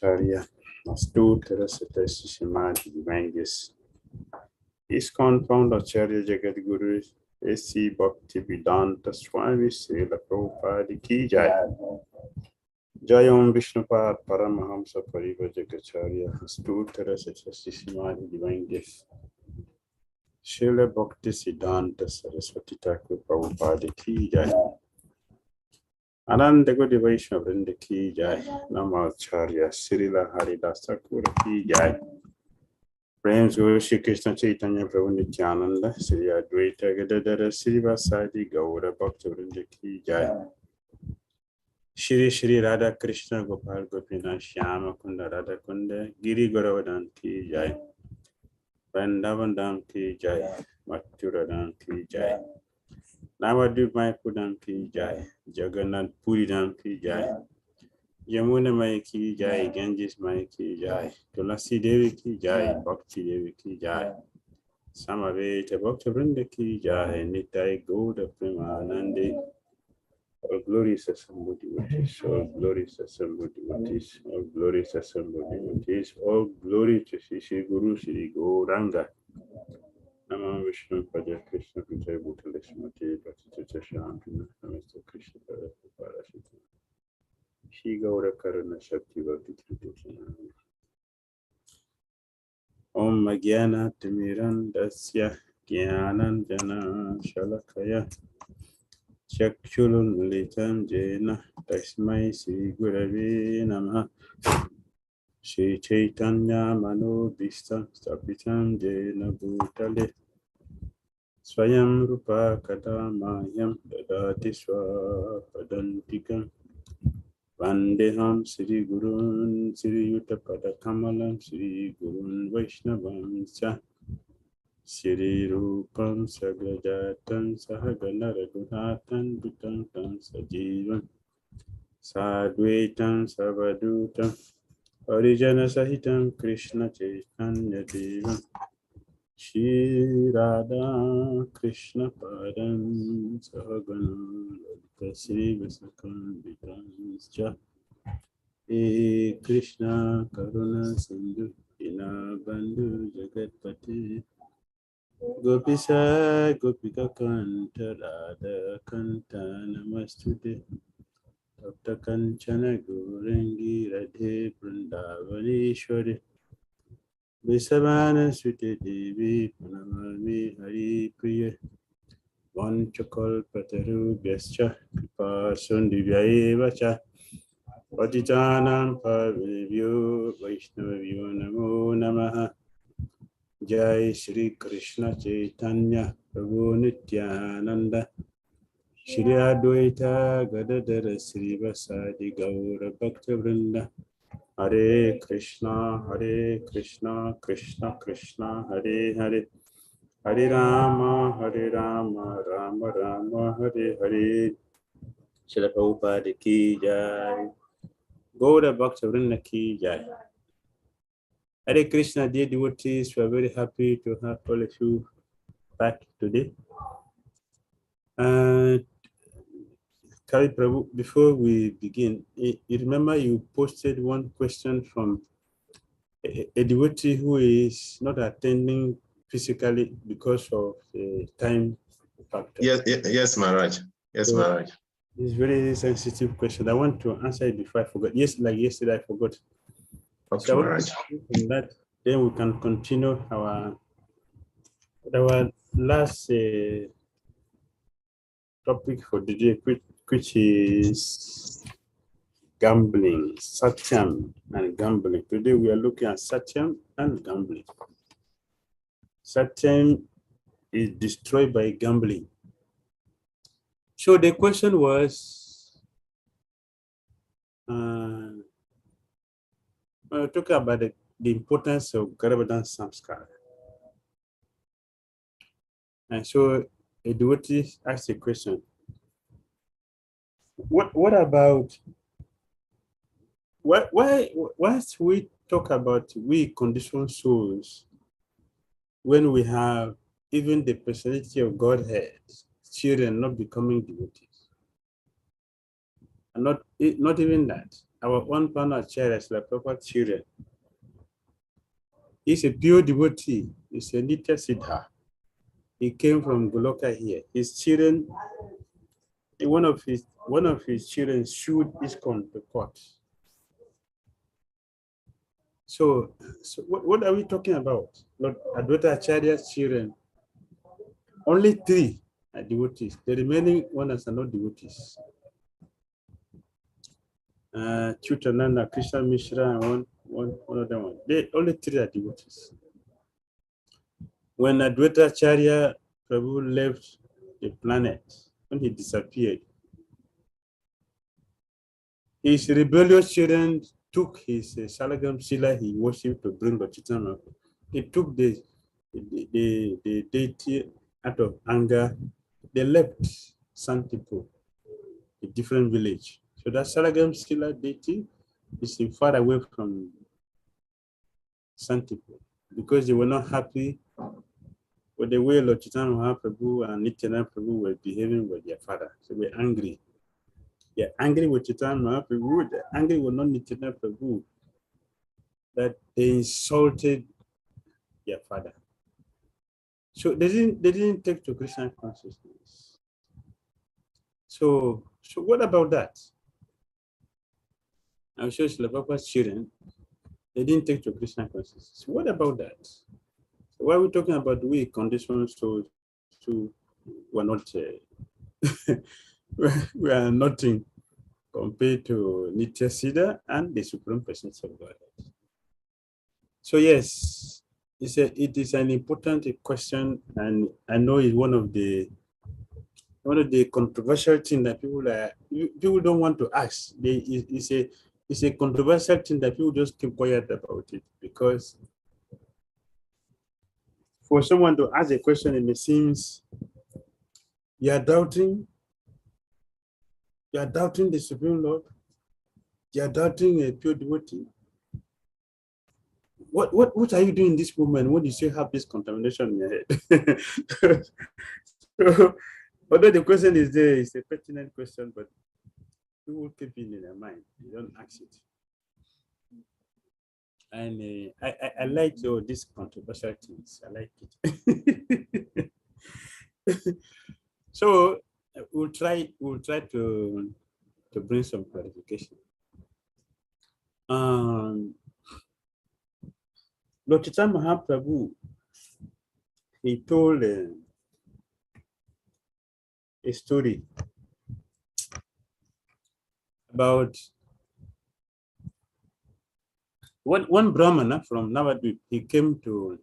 Acharya Astutra Satasi Samadhi Divangis ISKCON founder Acharya Jagat Guru A.C. Bhakti Vedanta Swami Srila Prabhupada Ki Jai. Jai Om Vishnupad Paramahamsa Parivajagacharya Astutra Satasi Samadhi Divangis Srila Bhakti Siddhanta Saraswati Thakur Prabhupada Ki Jai. Ananda Gudi Vaishnava Vrinda Ki Jai. Namacharya Srila Haridas Thakur Ki Jai. Prayers Guru Shri Krishna Chaitanya Prabhu Nityananda Sri Advaita Gadadara Sri Vasadi Gaura Bhakta Vrinda Ki Jai. Shri Shri Radha Krishna Gopal Gopinath Shyama Kunda Radha Kunda Giri Gauravan Ki Jai. Vrindavan Dham Ki Jai. Mathura Dham Ki Jai. Navadvip Mayapur Dham Ki Jai. Jagannath Puri Dham Ki Jai. Yamuna Mai Ki Jai. Ganges Mai Ki Jai. Tulasi Devi Ki Jai. Bhakti Devi Ki Jai. Samaveta Bhakta Vrinda Ki Jai. Nitai Gauda Premanande. All glories assembled devotees, all glories assembled devotees, all glories assembled devotees, all glory to Sri Guru Sri Gauranga. Namah Vishnu Pada Krishna Vijay Bhutale Smati Patita Shampina Namaste Krishna Parashita Shri Gaura Karana Shakti Bhakti Tripitana Om Magyana Timiran Dasya Gyanan Jana Shalakaya Chakshulun Litam Jena Tasmai Sri Gurave Namah Shri Chaitanya Mano Bhistam Stapitam Jena Bhutale Swayam Rupa Kadamayam Dadati Swapadantikam Vandeham Sri Gurun Sri Yuttapada Kamalam Sri Gurun Vaishnavam Cha Sri Rupam Sagrajatam Sahagana Raghunatan Butam Tam Sajivam Sadvaitam Savadutam Harijana Sahitam Krishna Chaitanya Devam Shri Radha Krishna Padam Sahagana Lalita Sri Vasakam Vitamscha E Krishna Karuna Sindhu Dina Bandhu Jagatpati Gopisa Gopika Kanta Radha Kanta Namastude Dr. Kanchana Gaurangi Radhe Vrindavaneshwari Visavana Sute Devi Pranamami Hari Priya Vanchakal Pataru Vyascha Kripa Sundivya Cha Patitanam Pavivyo Vaishnavyo Namo Namaha Jai Shri Krishna Chaitanya Prabhu Nityananda Shri Advaita Gadadara Sri Vasadi Gaura Bhakta Vrinda Hare Krishna Krishna Krishna Hare Hare Hare Rama Rama Rama Hare Hare Srila Prabhupada Ki Jai Gaura Bhakta Vrinda Ki Jai. Hare Krishna, dear devotees, we are very happy to have all of you back today. Kari Prabhu, before we begin, you remember you posted one question from a devotee who is not attending physically because of the time factor. Yes, Maharaj. Yes, Maharaj. It's a very sensitive question. I want to answer it before I forget. Yes, like yesterday, I forgot. Okay, so Maharaj. From that, then we can continue our last topic for the day, which is gambling, satyam and gambling. Today we are looking at satyam and gambling. Satyam is destroyed by gambling. So the question was, talk about the importance of Garbhadan Samskara. And so a devotee asked a question. What about why we talk about we conditioned souls when we have even the personality of Godhead, children not becoming devotees? And not even that. Our own partner child is like proper children. He's a pure devotee, he's a Nitya Siddha. He came from Goloka here. His children, one of his children sued ISKCON to court. So what are we talking about? Lord Advaita Acharya's children, only 3 are devotees. The remaining ones are not devotees. Chutananda, Krishna Mishra, and one other one. They only 3 are devotees. When Advaita Acharya Prabhu left the planet, when he disappeared, his rebellious children took his Salagam Sila he worshipped to bring Bachitana. He took the deity out of anger. They left Santipo, a different village. So that Salagam Sila deity is far away from Santipo because they were not happy with the way Lord Chaitanya Mahaprabhu and Nityananda Prabhu were behaving with their father. So they were angry. They're angry with Chaitanya Mahaprabhu. They're angry with not Nityananda Prabhu that they insulted their father. So they didn't take to Krishna consciousness. So what about that? I'm sure Srila Prabhupada's children, they didn't take to Krishna consciousness. So what about that? So why are we talking about we conditioned souls who were not we are nothing compared to Nitya Siddha and the Supreme Personality of Godhead. So yes, it is an important question, and I know it's one of the controversial things that people don't want to ask. It's a controversial thing that people just keep quiet about it, because for someone to ask a question, it seems you are doubting the Supreme Lord, you are doubting a pure devotee. What are you doing in this moment when you still have this contamination in your head? So, although the question is there, it's a pertinent question, but people keep it in their mind. You don't ask it. And I like these controversial things. I like it. So we'll try to bring some clarification. Lord Chaitanya Mahaprabhu, he told a story about one Brahmana from Navadvip. He came to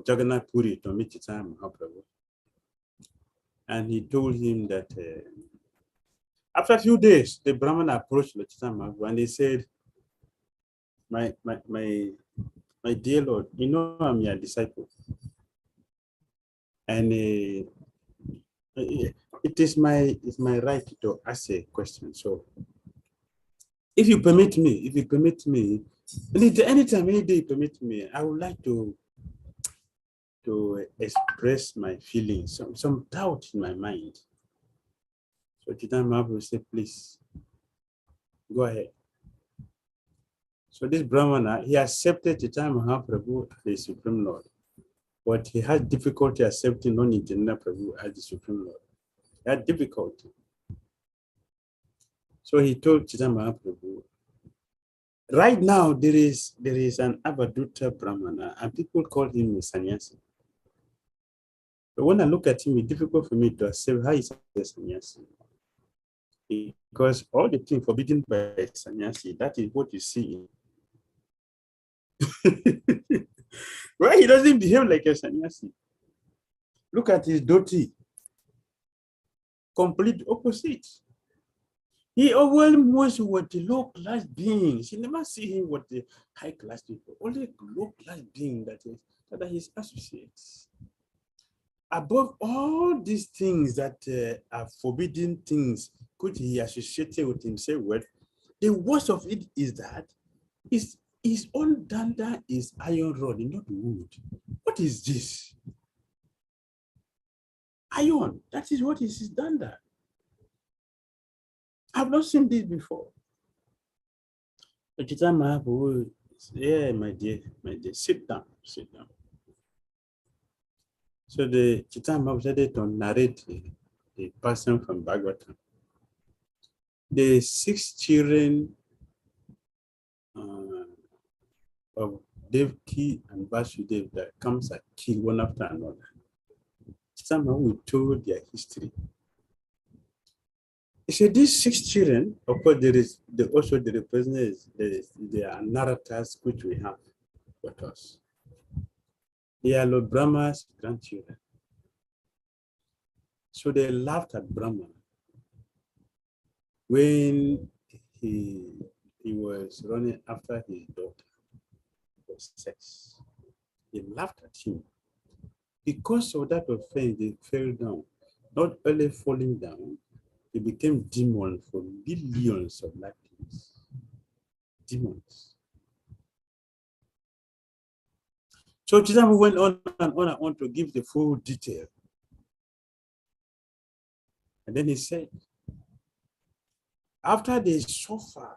Jagannath Puri to meet Chaitanya Mahaprabhu, and he told him that after a few days, the Brahmana approached Lord Chaitanya Mahaprabhu and they said, my dear Lord, you know I'm your disciple, and it is my right to ask a question. So if you permit me, anytime, any day you permit me, I would like to express my feelings, some doubt in my mind. So Chaitanya Mahaprabhu said, please, go ahead. So this Brahmana, he accepted Chaitanya Mahaprabhu as the Supreme Lord, but he had difficulty accepting non-Nityananda Prabhu as the Supreme Lord. He had difficulty. So he told Chaitanya Mahaprabhu, right now there is an Avaduta Brahmana, and people call him a sannyasi. But when I look at him, it's difficult for me to accept how he's a sannyasi. Because all the things forbidden by a sannyasi, that is what you see. Well, he doesn't behave like a sannyasi. Look at his dhoti. Complete opposite. He always with the low-class beings. You never see him with the high-class people. Only low-class beings that are his associates. Above all these things that are forbidden things, could he associated with himself with? The worst of it is that his own danda is iron rod, not wood. What is this? Iron. That is what is his danda. I've not seen this before. Yeah, my dear, sit down. So the Chaitanya Mahaprabhu started to narrate a person from Bhagavatam. The 6 children of Devaki and Vasudev that comes and kill one after another. Chaitanya Mahaprabhu told their history. He said these 6 children, of course, also the representatives, there are narrators which we have with us. They are Lord Brahma's grandchildren. So they laughed at Brahma when he was running after his daughter for sex. They laughed at him. Because of that offense, they fell down. Not only falling down, they became demons for millions of lifetimes. Demons. So Chaitanya went on and on to give the full detail. And then he said, after they suffer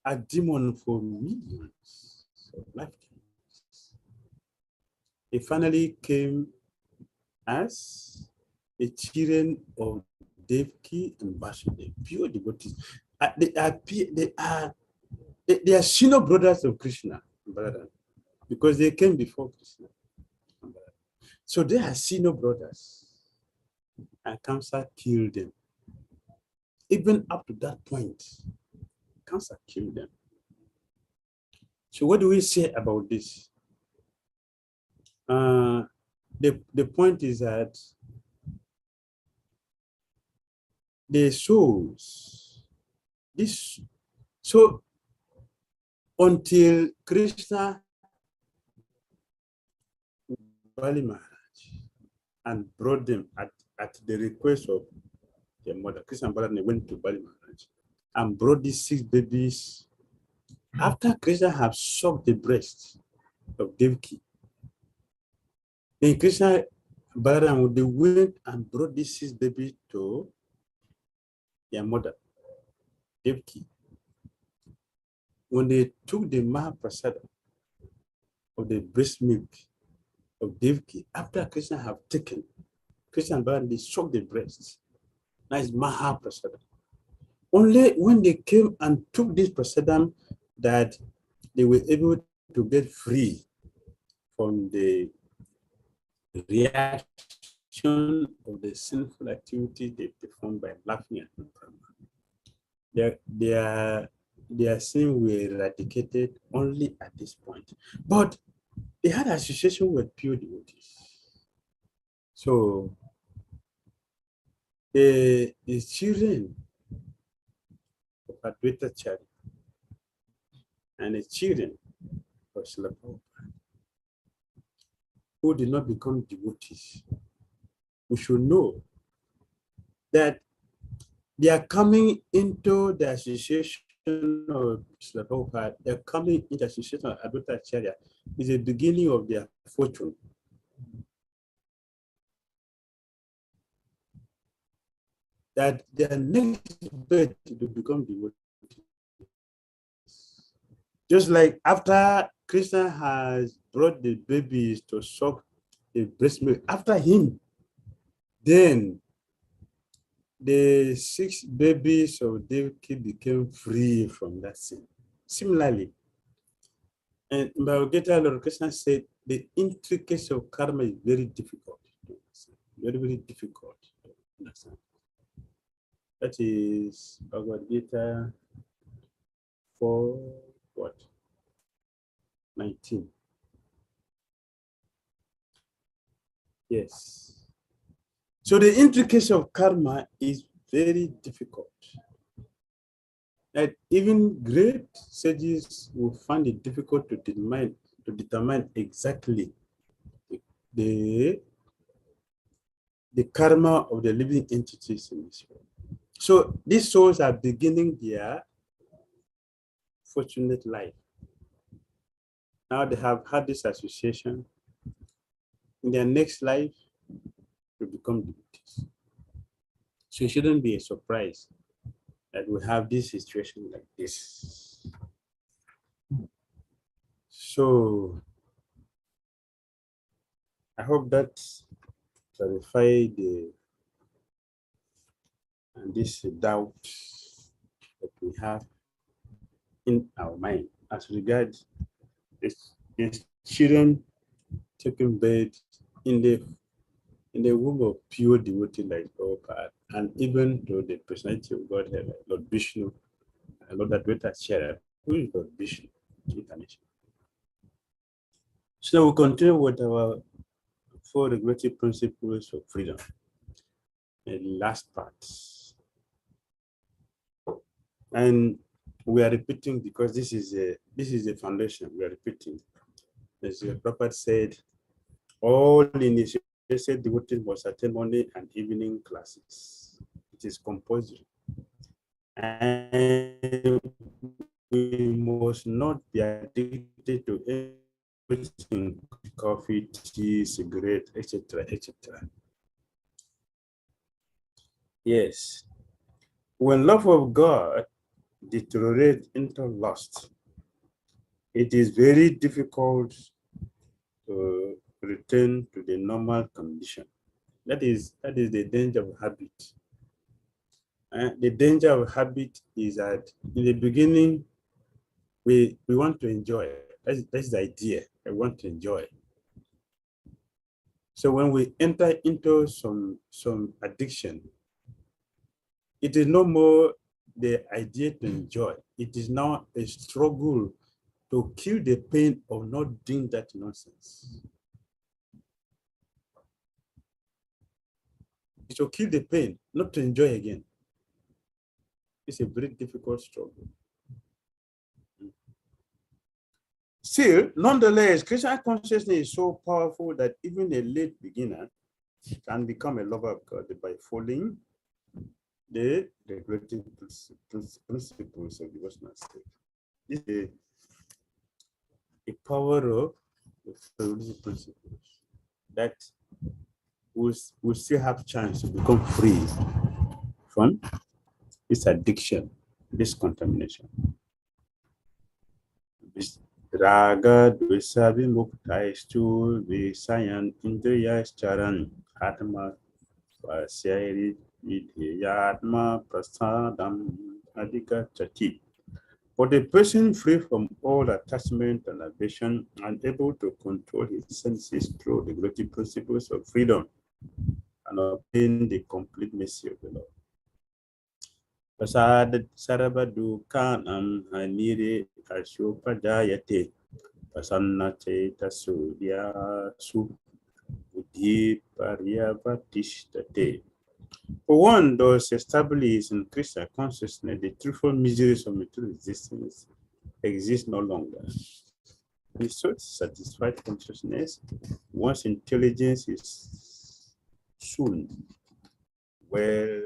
a demon for millions of lifetimes, he finally came as a children of Devaki and Vasudev, pure devotees. They are senior brothers of Krishna, brother, because they came before Krishna. So they are senior brothers, and cancer killed them. Even up to that point, cancer killed them. So what do we say about this? The point is that the souls, so until Krishna Bali Maharaj and brought them at the request of their mother, Krishna Bali went to Bali Maharaj and brought these 6 babies. After Krishna had sucked the breast of Devaki, then Krishna Balaram, they went and brought these 6 babies to their mother, Devaki. When they took the Mahaprasada of the breast milk of Devaki, after Krishna have taken, Krishna and Balaram, they sucked the breasts. That is Mahaprasada. Only when they came and took this prasadam that they were able to get free from the reaction of the sinful activity they performed by laughing at Brahma. Their sin were eradicated only at this point. But they had association with pure devotees. So the children of Advaita Charya and the children of Srila Prabhupada who did not become devotees, we should know that they are coming into the association of Srila Prabhupada, they are coming into the association of Advaita Acharya is the beginning of their fortune. That their next birth to become devotees. Just like after Krishna has brought the babies to suck the breast milk, after him, then the 6 babies of Devaki became free from that sin. Similarly, and Bhagavad Gita, Lord Krishna said the intricacies of karma is very difficult to understand. Very, very difficult to understand. That is Bhagavad Gita 4:19. Yes. So the intricacies of karma is very difficult. That even great sages will find it difficult to determine exactly the karma of the living entities in this world. So these souls are beginning their fortunate life. Now they have had this association. In their next life, to become devotees. So it shouldn't be a surprise that we have this situation like this. So I hope that clarify this doubt that we have in our mind as regards this children taking birth in the womb of pure devotee like Prabhupada, and even to the personality of Godhead, like Lord Vishnu, and Lord Advaita Acharya, who is Lord Vishnu incarnation. So we'll continue with our 4 regulative principles of freedom. The last part. And we are repeating because this is a foundation. We are repeating. As the Prophet said, all initiated devotees must attend morning and evening classes. It is compulsory. And we must not be addicted to everything, coffee, tea, cigarette, etc., etc. Yes. When love of God deteriorates into lust, it is very difficult to return to the normal condition. That is the danger of habit. The danger of habit is that in the beginning, we want to enjoy. That's the idea. I want to enjoy. So when we enter into some addiction, it is no more the idea to enjoy. It is now a struggle to kill the pain of not doing that nonsense. It will kill the pain, not to enjoy again. It's a very difficult struggle. Still, nonetheless, Christian consciousness is so powerful that even a late beginner can become a lover of God by following the regulative principles of devotional state. This is a power of the regulative principles that will still have chance to become free from this addiction, this contamination. Raga dvesa vimukta visayan indriya charan atma vasyari vidhyatma prasadam adhika chati. For the person free from all attachment and aversion and able to control his senses through the regulative principles of freedom and obtain the complete mercy of the Lord. Pasad Sarabadukanam Haniri Ashopadayate Pasanna Cheta Surya Su Buddhi Paryavatishtate. For one, those established in Krishna consciousness, the truthful miseries of material existence exist no longer. In such satisfied consciousness, one's intelligence is soon well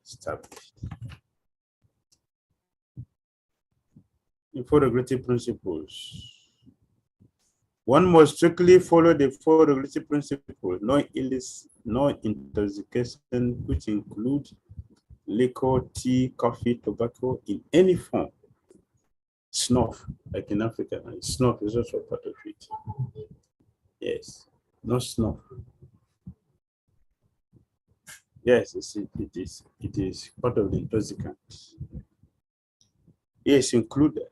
established. The four regulative principles. One must strictly follow the four regulative principles, no illicit, no intoxication, which include liquor, tea, coffee, tobacco in any form. Snuff, like in Africa, snuff is also part of it. Yes, no snuff. Yes, it is part of the intoxicant. Yes, included.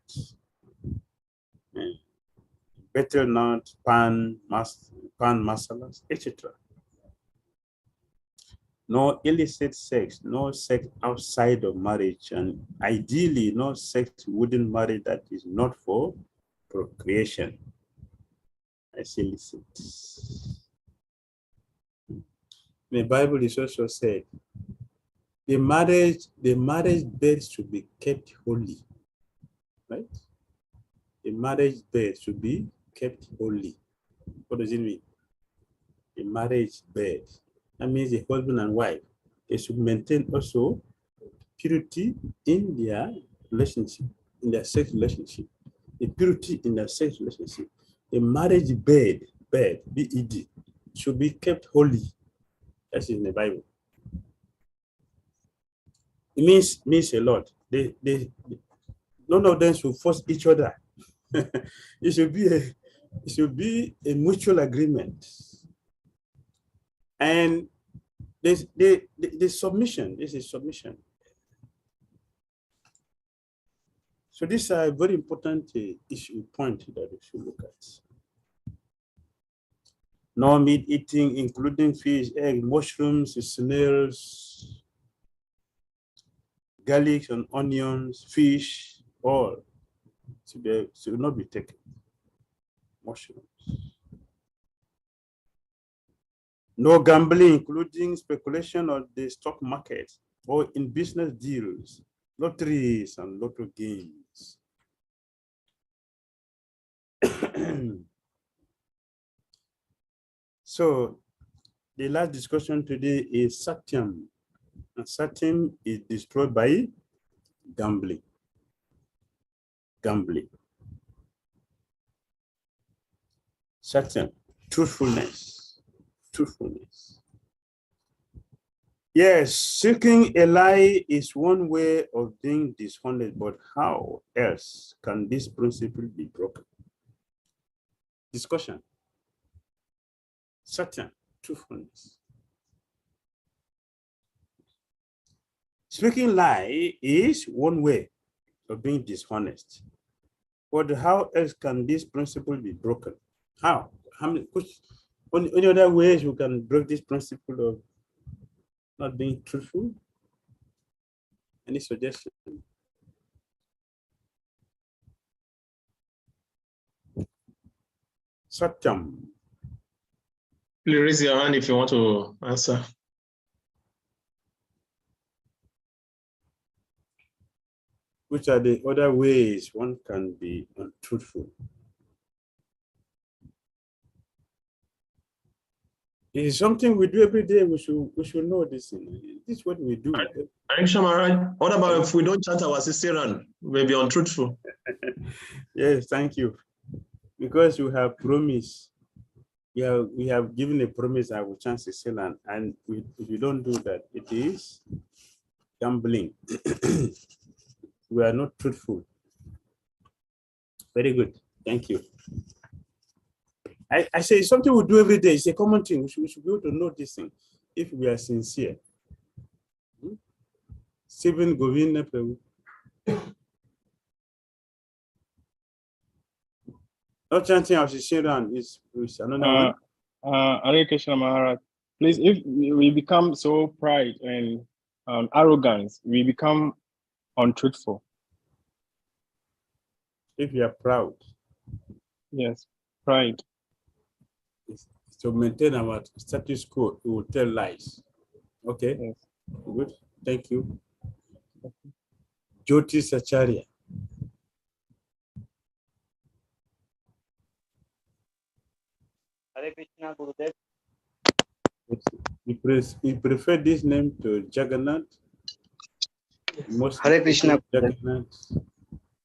Betel nut, pan masalas, etc. No illicit sex, no sex outside of marriage, and ideally no sex within marriage that is not for procreation. That's illicit. The Bible is also said the marriage bed should be kept holy, right? The marriage bed should be kept holy. What does it mean? The marriage bed. That means the husband and wife, they should maintain also purity in their relationship, in their sex relationship. The purity in their sex relationship. The marriage bed, B-E-D, should be kept holy. That's in the Bible. It means a lot. None of them should force each other. It should be a mutual agreement. And the submission, this is submission. So this is a very important issue point that we should look at. No meat eating, including fish, egg, mushrooms, snails, garlic and onions, fish, all should not be taken. Mushrooms. No gambling, including speculation on the stock market or in business deals, lotteries and lotto games. So the last discussion today is Satyam. And Satyam is destroyed by gambling. Satyam, truthfulness. Yes, seeking a lie is one way of being dishonest, but how else can this principle be broken? Discussion. Satyam, truthfulness. Speaking lie is one way of being dishonest, but how else can this principle be broken? How many other ways you can break this principle of not being truthful? Any suggestion? Satyam. Please raise your hand if you want to answer. Which are the other ways one can be untruthful? It is something we do every day. We should know this thing. This is what we do. Maharaj, what about if we don't chant our 60 rand? Maybe untruthful. Yes, thank you. Because we have promised. We have given a promise I will chant 60 rand, and if you don't do that, it is gambling. We are not truthful. Very good. Thank you. I say something we do every day. It's a common thing. We should be able to know this thing if we are sincere. Stephen Govina. Not chanting of Shishiran is another one. Hare Krishna Maharaj. Please, if we become so pride and arrogance, we become untruthful. If you are proud. Yes, pride. To maintain our status quo, we will tell lies. Okay? Yes. Good. Thank you. Jyoti Sacharya. Hare Krishna, Gurudev. You prefer this name to Jagannath? Most Hare Krishna. Jagannath,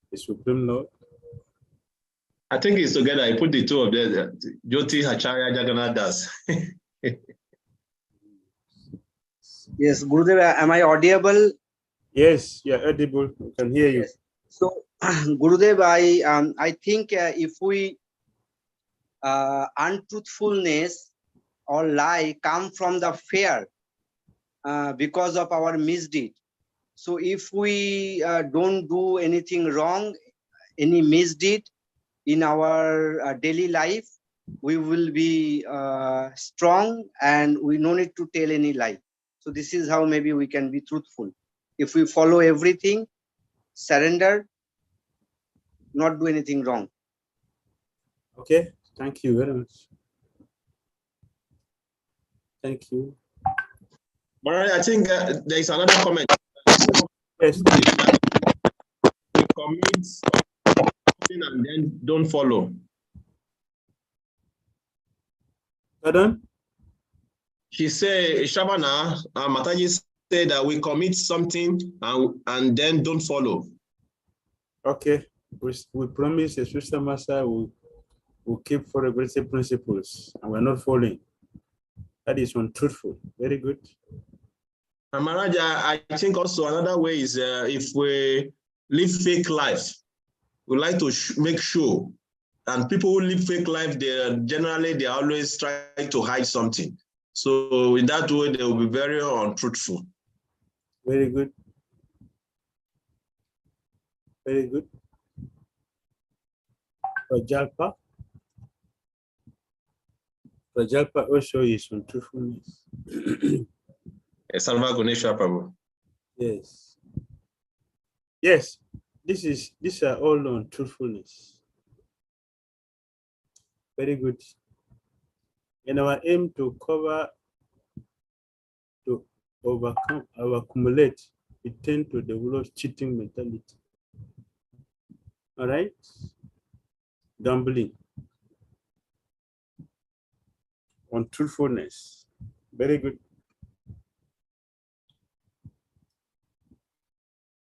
the Supreme Lord. I think it's together. I put the two of them. Jyoti Acharya Jagannath Das. Yes, Gurudev, am I audible? Yes, you're audible. We can hear you. Yes. So, Gurudev, I think if we untruthfulness or lie come from the fear because of our misdeed. So if we don't do anything wrong, any misdeed in our daily life, we will be strong and we no need to tell any lie. So this is how maybe we can be truthful. If we follow everything, surrender, not do anything wrong. Okay, thank you very much. Thank you. But I think there is another comment. Yes. We commit something and then don't follow. Pardon? She said, Shabana, Mataji said that we commit something and then don't follow. Okay, we promise the Sister Master will keep for regulative principles and we're not following. That is untruthful. Very good. And Maharaj, I think also another way is if we live fake life, we like to make sure. And people who live fake life, they always try to hide something. So in that way, they will be very untruthful. Very good. Very good. Prajalpa. Prajalpa also is untruthfulness. Salva Ganesha Prabhu. Yes. Yes. These are all untruthfulness. Very good. In our aim to cover, to overcome, or accumulate, we tend to develop cheating mentality. All right? Gambling. Untruthfulness. Very good.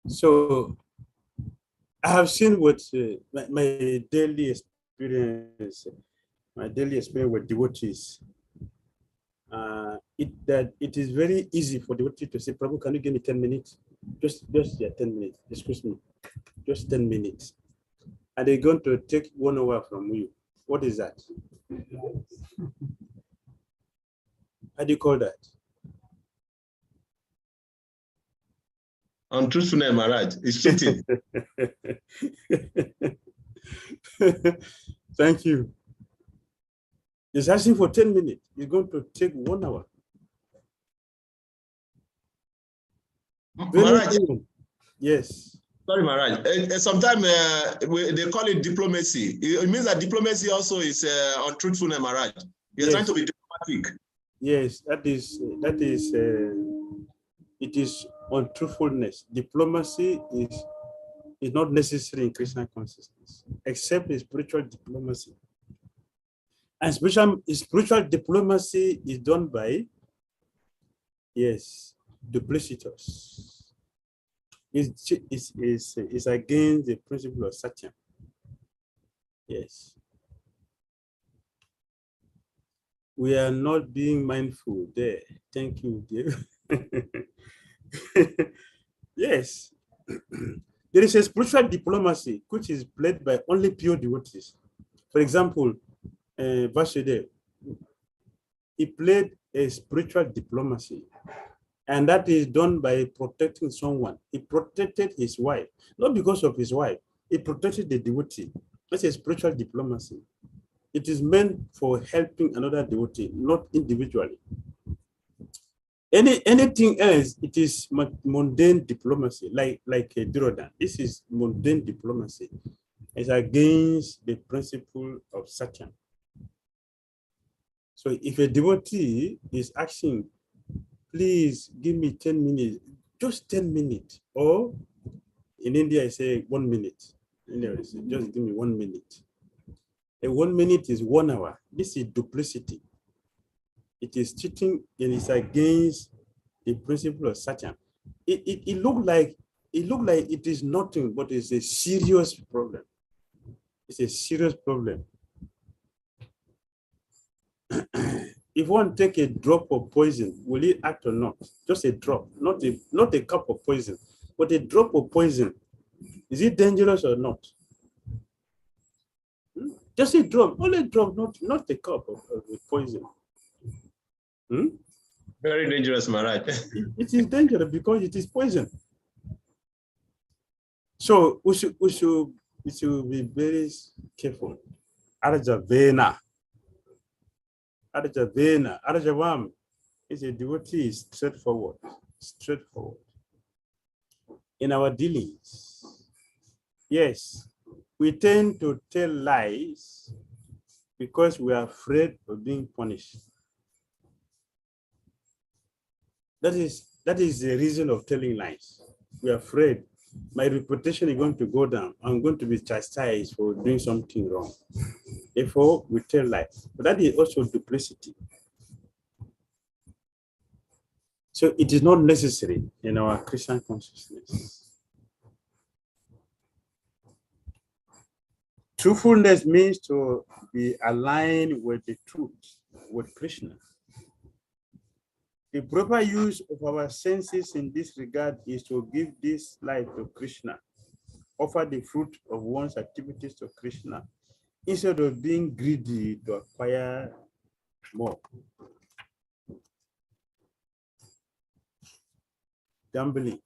So, I have seen what my daily experience with devotees. It is very easy for devotee to say, Prabhu, can you give me 10 minutes? Just 10 minutes. Excuse me. Just 10 minutes. And they're going to take 1 hour from you. What is that? How do you call that? Untruthfulness, Maharaj. It's cheating. Thank you. He's asking for 10 minutes. He's going to take 1 hour. Maharaj, Yes. Sorry, Maharaj. Sometimes they call it diplomacy. It means that diplomacy also is untruthfulness, Maharaj. You're trying to be diplomatic. Yes, that is it is untruthfulness. Diplomacy is not necessary in Krishna consciousness, except in spiritual diplomacy. And spiritual diplomacy is done by, yes, duplicitous. It's against the principle of Satya. Yes. We are not being mindful there. Thank you, dear. Yes. There is a spiritual diplomacy which is played by only pure devotees. For example, Vasudeva, he played a spiritual diplomacy, and that is done by protecting someone. He protected his wife, not because of his wife. He protected the devotee. That's a spiritual diplomacy. It is meant for helping another devotee, not individually. Anything else, it is mundane diplomacy, like a Dhira. This is mundane diplomacy. It's against the principle of Satya. So if a devotee is asking, please give me 10 minutes, just 10 minutes, or in India, I say 1 minute. Just give me 1 minute. A 1 minute is 1 hour. This is duplicity. It is cheating and it's against the principle of Satya. It look like it is nothing, but it's a serious problem. It's a serious problem. If one take a drop of poison, will it act or not? Just a drop, not a cup of poison, but a drop of poison. Is it dangerous or not? Just a drop, only a drop, not a cup of poison. Very dangerous, Maharaj. It is dangerous because it is poison. So we should be very careful. Arjavena. Arjavam is a devotee, straightforward. In our dealings, yes, we tend to tell lies because we are afraid of being punished. That is the reason of telling lies. We are afraid my reputation is going to go down. I'm going to be chastised for doing something wrong. Therefore, we tell lies. But that is also duplicity. So it is not necessary in our Christian consciousness. Truthfulness means to be aligned with the truth, with Krishna. The proper use of our senses in this regard is to give this life to Krishna, offer the fruit of one's activities to Krishna, instead of being greedy to acquire more. Gambling.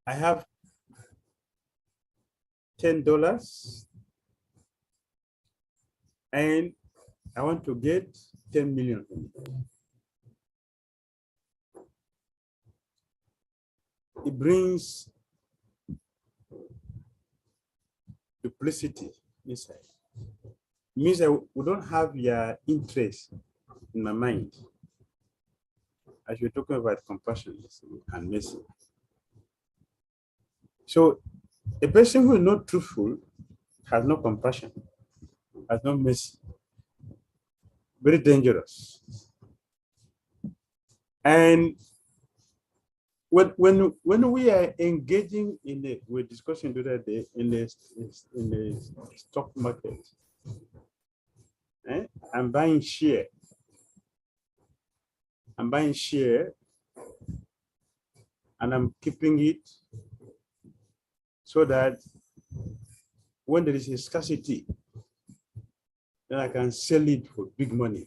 I have $10 and I want to get 10 million. It brings duplicity inside. It means that we don't have your interest in my mind as you're talking about compassion and mercy. So a person who is not truthful has no compassion, has no mercy. Very dangerous. And when we are engaging in we're discussing the other day in the stock market, I'm buying share. I'm buying share and I'm keeping it so that when there is a scarcity, then I can sell it for big money.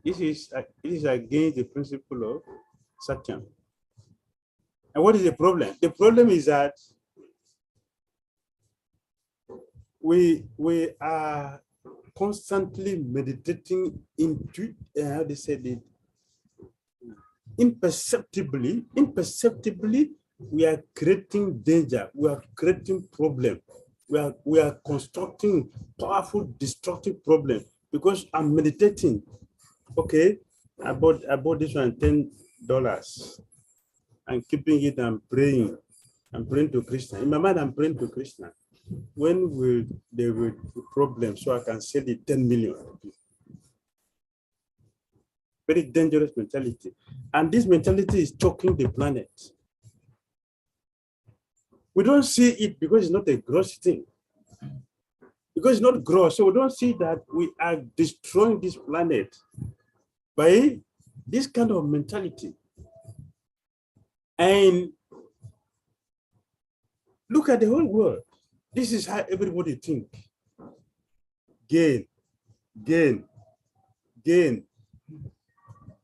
This is against the principle of Satya. And what is the problem? The problem is that we are constantly meditating into, how they said it, imperceptibly, we are creating danger, we are creating problem, we are constructing powerful, destructive problem because I'm meditating. Okay, I bought this one $10. I'm keeping it, I'm praying to Krishna. In my mind, I'm praying to Krishna. When will there will be problem so I can sell it 10 million? Very dangerous mentality. And this mentality is choking the planet. We don't see it because it's not a gross thing. Because it's not gross, so we don't see that we are destroying this planet by this kind of mentality. And look at the whole world. This is how everybody thinks. Gain, gain, gain,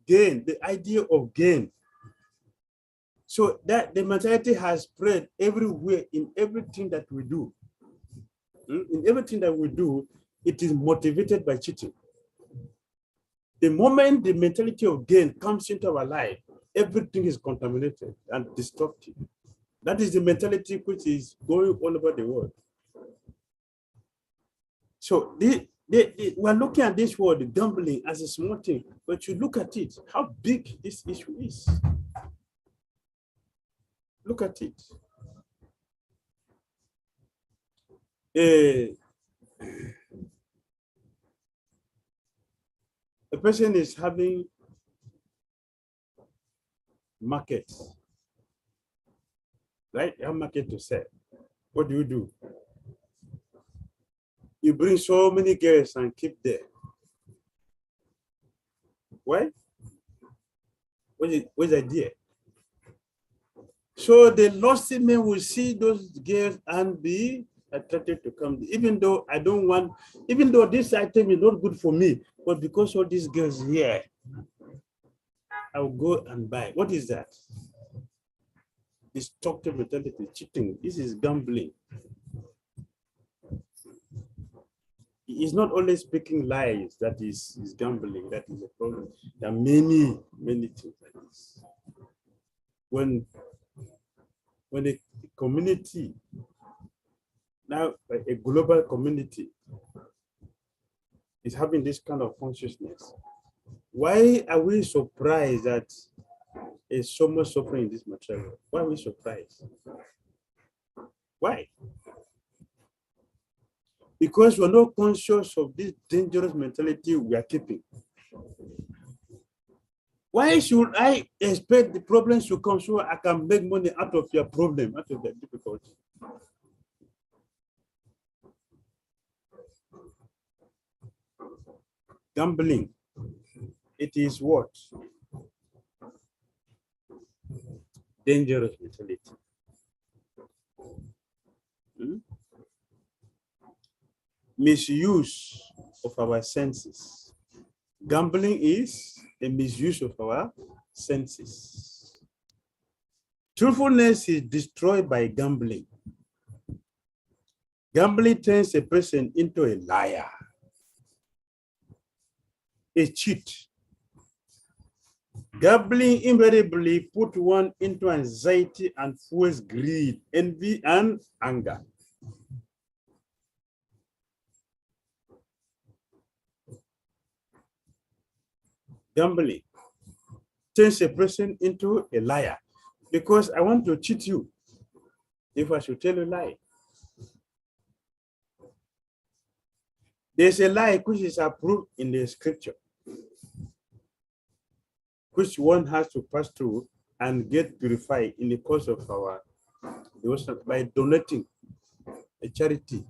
gain, the idea of gain. So that the mentality has spread everywhere in everything that we do. In everything that we do, it is motivated by cheating. The moment the mentality of gain comes into our life, everything is contaminated and destructive. That is the mentality which is going all over the world. So we're looking at this word, gambling, as a small thing, but you look at it, how big this issue is. Look at it. A person is having market, right? You have market to sell. What do? You bring so many girls and keep there. Why? What's the idea? So the lost men will see those girls and be attracted to come, even though I don't want, even though this item is not good for me, but because of these girls here, I'll go and buy. What is that? Destructive mentality, cheating. This is gambling. It's not only speaking lies that is gambling, that is a problem. There are many things like this. When a community, now a global community, is having this kind of consciousness, why are we surprised that there's so much suffering in this material? Why are we surprised? Why? Because we're not conscious of this dangerous mentality we are keeping. Why should I expect the problems to come so I can make money out of your problem, out of the difficulty? Gambling, it is what? Dangerous mentality. Misuse of our senses. Gambling is a misuse of our senses. Truthfulness is destroyed by gambling. Gambling turns a person into a liar, a cheat. Gambling invariably puts one into anxiety and fuels greed, envy, and anger. Gambling turns a person into a liar because I want to cheat you if I should tell a lie. There's a lie which is approved in the scripture, which one has to pass through and get purified in the course of our devotion by donating a charity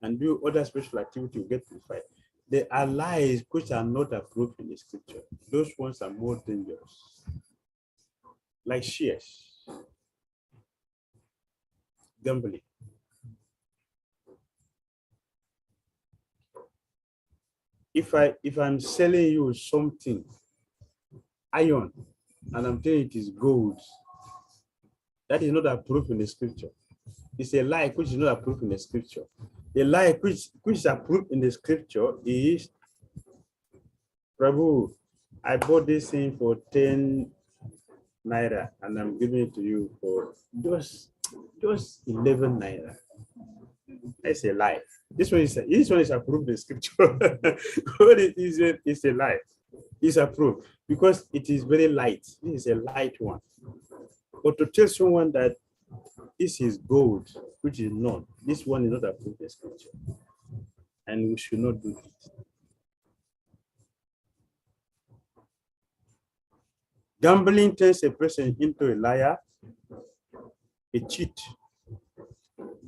and do other special activity to get purified. There are lies which are not approved in the scripture. Those ones are more dangerous. Like shares, gambling. If I'm selling you something, iron, and I'm telling it is gold, that is not approved in the scripture. is a lie which is not approved in the scripture. The lie which is approved in the scripture is, Prabhu, I bought this thing for 10 naira and I'm giving it to you for just 11 naira. That's a lie. This one is approved in scripture. What it is, it's a lie. It's approved because it is very light. This is a light one. But to tell someone that this is gold, which is not, this one is not approved in scripture. And we should not do it. Gambling turns a person into a liar, a cheat.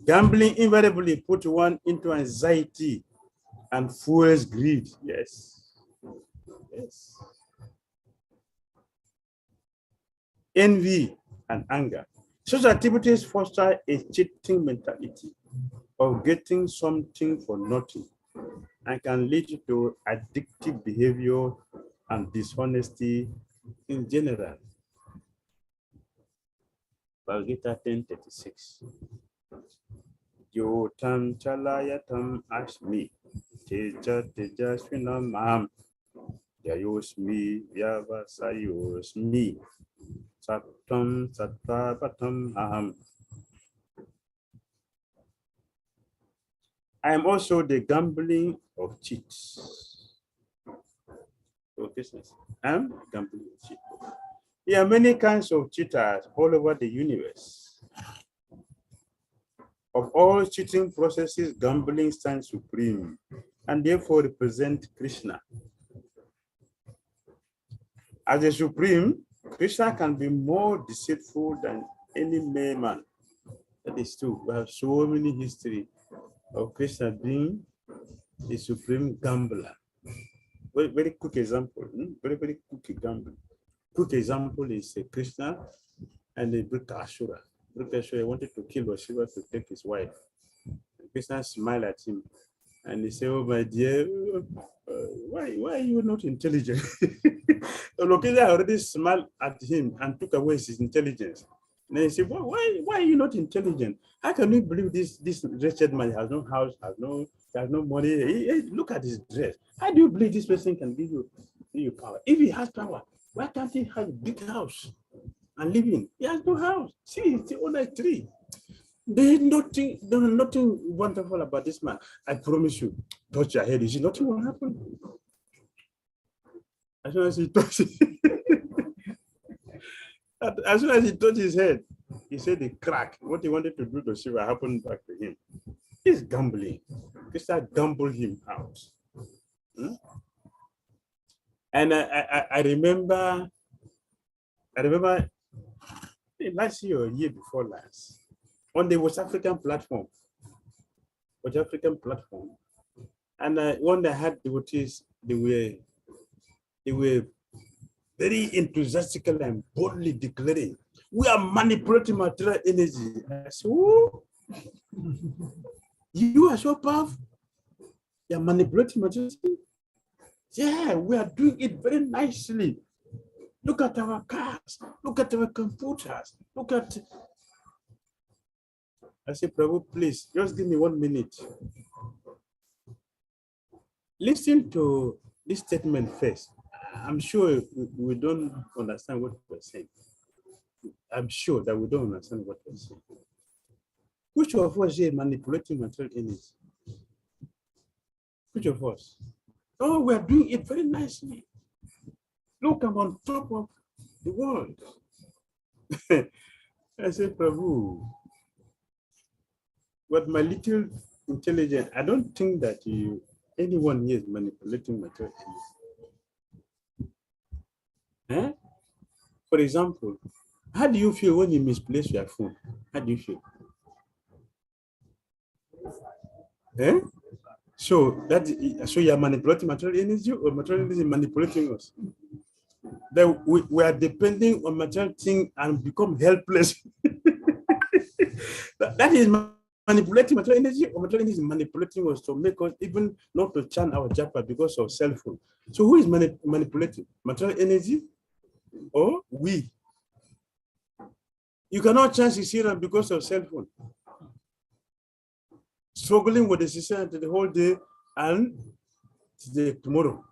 Gambling invariably puts one into anxiety and fuels greed. Yes. Yes. Envy and anger. Such activities foster a cheating mentality of getting something for nothing and can lead to addictive behavior and dishonesty in general. Bhagavad 10:36. Yo tam chalayatam ashmi teja tejasvinam yayosmi vyavasayosmi sattam sattvapatam aham. I am also the gambling of cheats. I'm gambling of cheats. There are many kinds of cheaters all over the universe. Of all cheating processes, gambling stands supreme and therefore represent Krishna. As a supreme, Krishna can be more deceitful than any mere man. That is true. We have so many history of Krishna being the supreme gambler. Very, very quick example. Very, very quick example. Quick example is Krishna and the Brikashura. Brikashura wanted to kill Shiva to take his wife. Krishna smiled at him and he said, "Oh my dear, why are you not intelligent?" Lokita already smiled at him and took away his intelligence. And he said, why are you not intelligent? How can you believe this wretched man has no house, has no money? Look at his dress. How do you believe this person can give you power? If he has power, why can't he have a big house and live in? He has no house. See, it's on a tree. There's nothing wonderful about this man. I promise you, touch your head. You see, nothing will happen. As soon as he touched as soon as he touched his head, he said the crack. What he wanted to do to Shiva happened back to him. He's gambling. Krishna gambled him out. And I remember last year or year before last, on the West African platform, and when I had devotees, they were very enthusiastically and boldly declaring, "We are manipulating material energy." I said, "Oh, you are so powerful. You are manipulating material energy? Yeah, we are doing it very nicely. Look at our cars. Look at our computers. Look at..." I said, "Prabhu, please, just give me 1 minute. Listen to this statement first. I'm sure we don't understand what we're saying. I'm sure that we don't understand what we're saying. Which of us is manipulating material energy? Which of us? Oh, we're doing it very nicely. Look, I'm on top of the world." I said, "Prabhu, with my little intelligence, I don't think that anyone here is manipulating material energy. For example, how do you feel when you misplace your phone? How do you feel? So you're manipulating material energy, or material energy manipulating us? That we are depending on material thing and become helpless. that is manipulating material energy, or material energy is manipulating us to make us even not to chant our japa because of cell phone. So who is manipulating? Material energy or we? You cannot chant Sisiran because of cell phone. struggling with the system the whole day and today, tomorrow.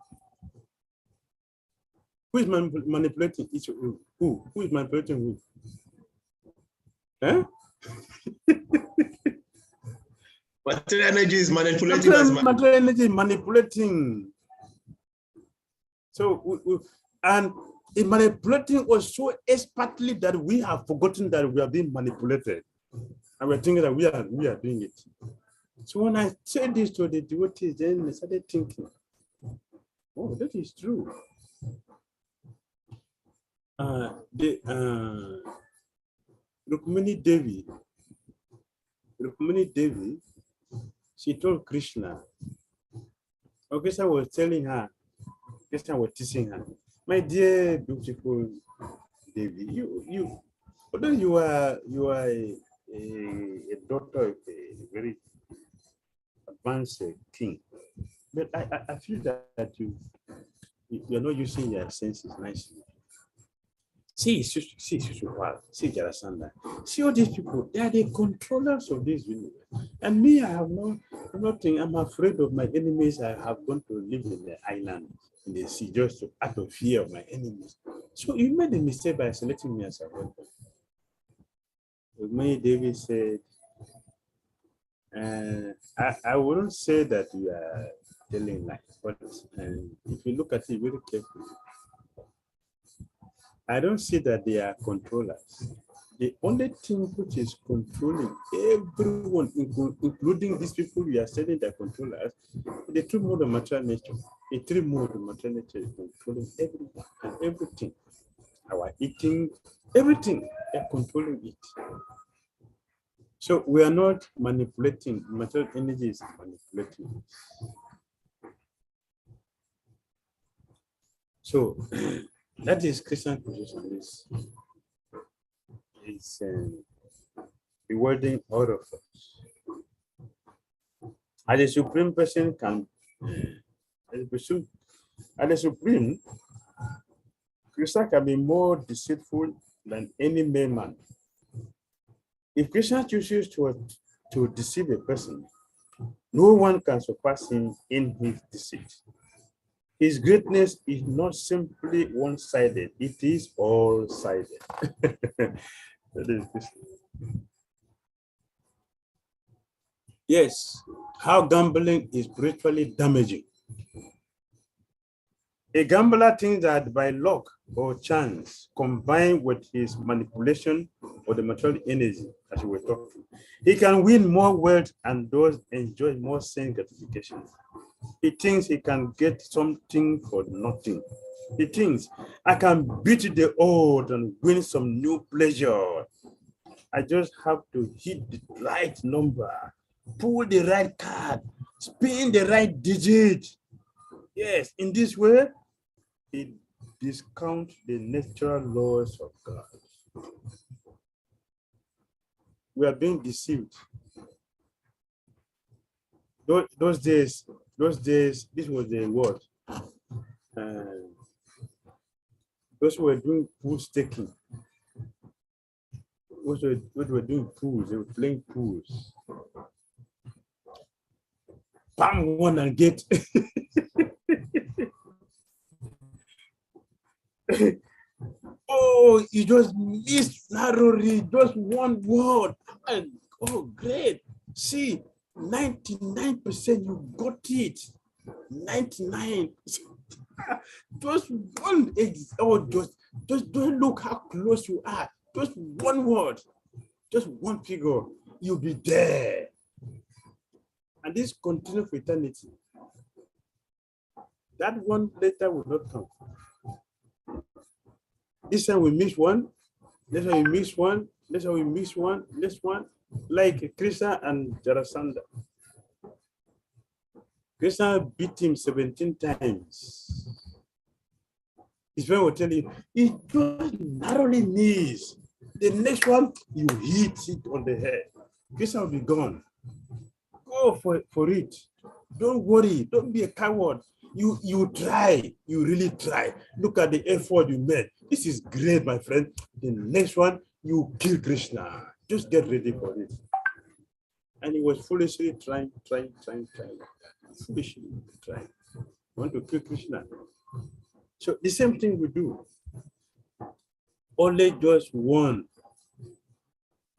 Who is manipulating each of you? Who? Who is manipulating who? Eh? Material energy is manipulating us. Material energy is manipulating. So, and in manipulating us so expertly that we have forgotten that we are being manipulated. And we're thinking that we are doing it. So when I said this to the devotees, then they started thinking, oh, that is true. Rukmini Devi, she told Krishna, Krishna was telling her, Krishna was teaching her, my dear beautiful Devi, although you are a daughter of a very advanced king, but I feel that you are not using your senses nicely. See Jarasandha. See all these people, they are the controllers of this universe. And me, I have nothing. I'm afraid of my enemies. I have gone to live in the island, in the sea, just out of fear of my enemies. So you made a mistake by selecting me as a husband. May David said, I wouldn't say that you are telling lies, but if you look at it very carefully, I don't see that they are controllers. The only thing which is controlling everyone, including these people we are saying that controllers, the true mode of material nature. The three mode of material nature is controlling everyone and everything. Our eating, everything, they're controlling it. So we are not manipulating, material energy is manipulating. So that is Christian position. It's rewarding all of us. As a supreme person can, as a supreme, Krishna can be more deceitful than any man. If Krishna chooses to deceive a person, no one can surpass him in his deceit. His greatness is not simply one-sided, it is all-sided. That is Krishna. Yes, how gambling is spiritually damaging. A gambler thinks that by luck or chance, combined with his manipulation of the material energy, as we were talking, he can win more wealth and thus enjoy more sense gratification. He thinks he can get something for nothing. He thinks, I can beat the old and win some new pleasure. I just have to hit the right number, pull the right card, spin the right digit. Yes, in this way, he discounts the natural laws of God. We are being deceived. Those days, this was the word. Those who were doing pool staking, those who were doing pools, they were playing pools. Bam one and get. Oh, you just missed narrowly, just one word. And, oh, great. See, 99% you got it. 99. Just one, oh, just don't look how close you are. Just one word, just one figure, you'll be there. And this continues for eternity. That one later will not come. This time we miss one, next time we miss one, next time we miss one, next one, like Krishna and Jarasandha. Krishna beat him 17 times. His friend will tell you, he just narrowly missed. The next one, you hit it on the head. Krishna will be gone. Go for it. Don't worry. Don't be a coward. You try. You really try. Look at the effort you made. This is great, my friend. The next one, you kill Krishna. Just get ready for it. And he was foolishly trying. Foolishly trying. Want to kill Krishna. So the same thing we do. Only just one.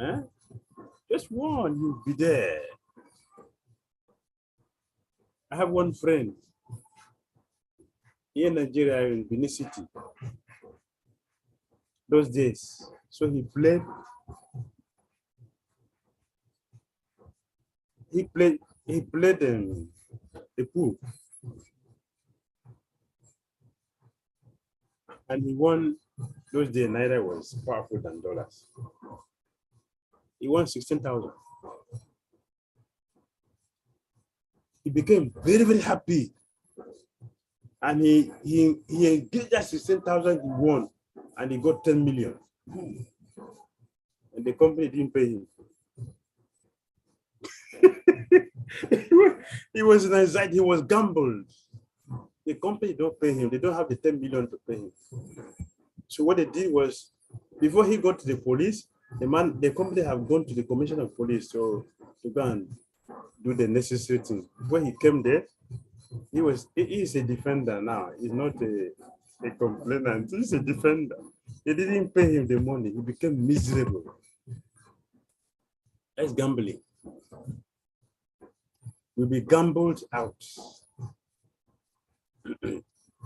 Huh? Just one, you'll be there. I have one friend here in Nigeria, in Benin City, those days. So he played the pool. And he won. Those days, Naira was powerful than dollars. He won 16,000. He became very, very happy. And he engaged that 16,000 he won, and he got 10 million. And the company didn't pay him. He was in anxiety, he was gambled. The company don't pay him, they don't have the 10 million to pay him. So what they did was, before he got to the police, the company have gone to the commissioner of police to go and do the necessary thing. When he came there, he is a defender now. He's not a complainant. He's a defender. They didn't pay him the money. He became miserable. That's gambling. Will be gambled out.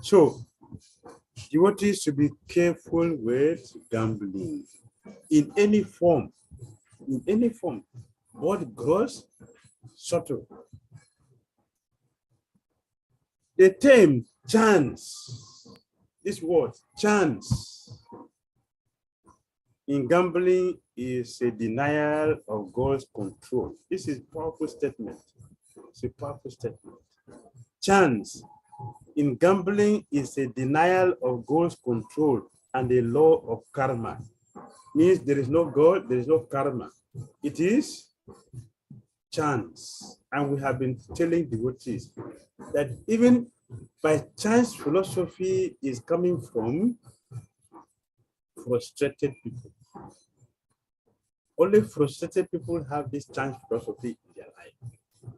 So, devotees should be careful with gambling in any form, both gross, subtle. The term chance, this word chance in gambling is a denial of God's control. This is a powerful statement. It's a powerful statement. Chance in gambling is a denial of God's control and the law of karma. Means there is no God, there is no karma. It is chance. And we have been telling devotees that even by chance philosophy is coming from frustrated people. Only frustrated people have this chance philosophy in their life.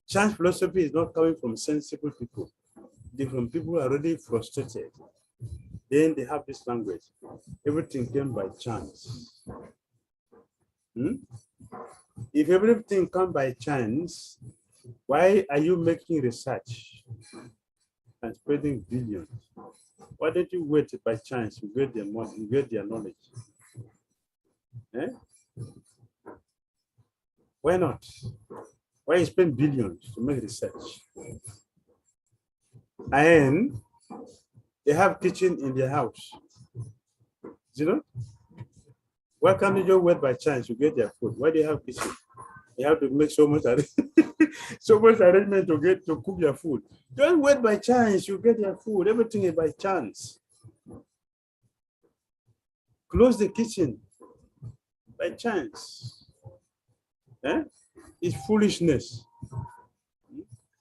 Chance philosophy is not coming from sensible people. They're from people who are already frustrated. Then they have this language. Everything came by chance. If everything comes by chance, why are you making research and spending billions? Why don't you wait by chance? You get their money, you get their knowledge. Eh? Why not? Why spend billions to make research? And they have kitchen in their house. You know? Why can't you just wait by chance? You get their food. Why do you have kitchen? You have to make so much arrangement to cook your food. Just wait by chance. You get your food. Everything is by chance. Close the kitchen by chance. Eh? It's foolishness.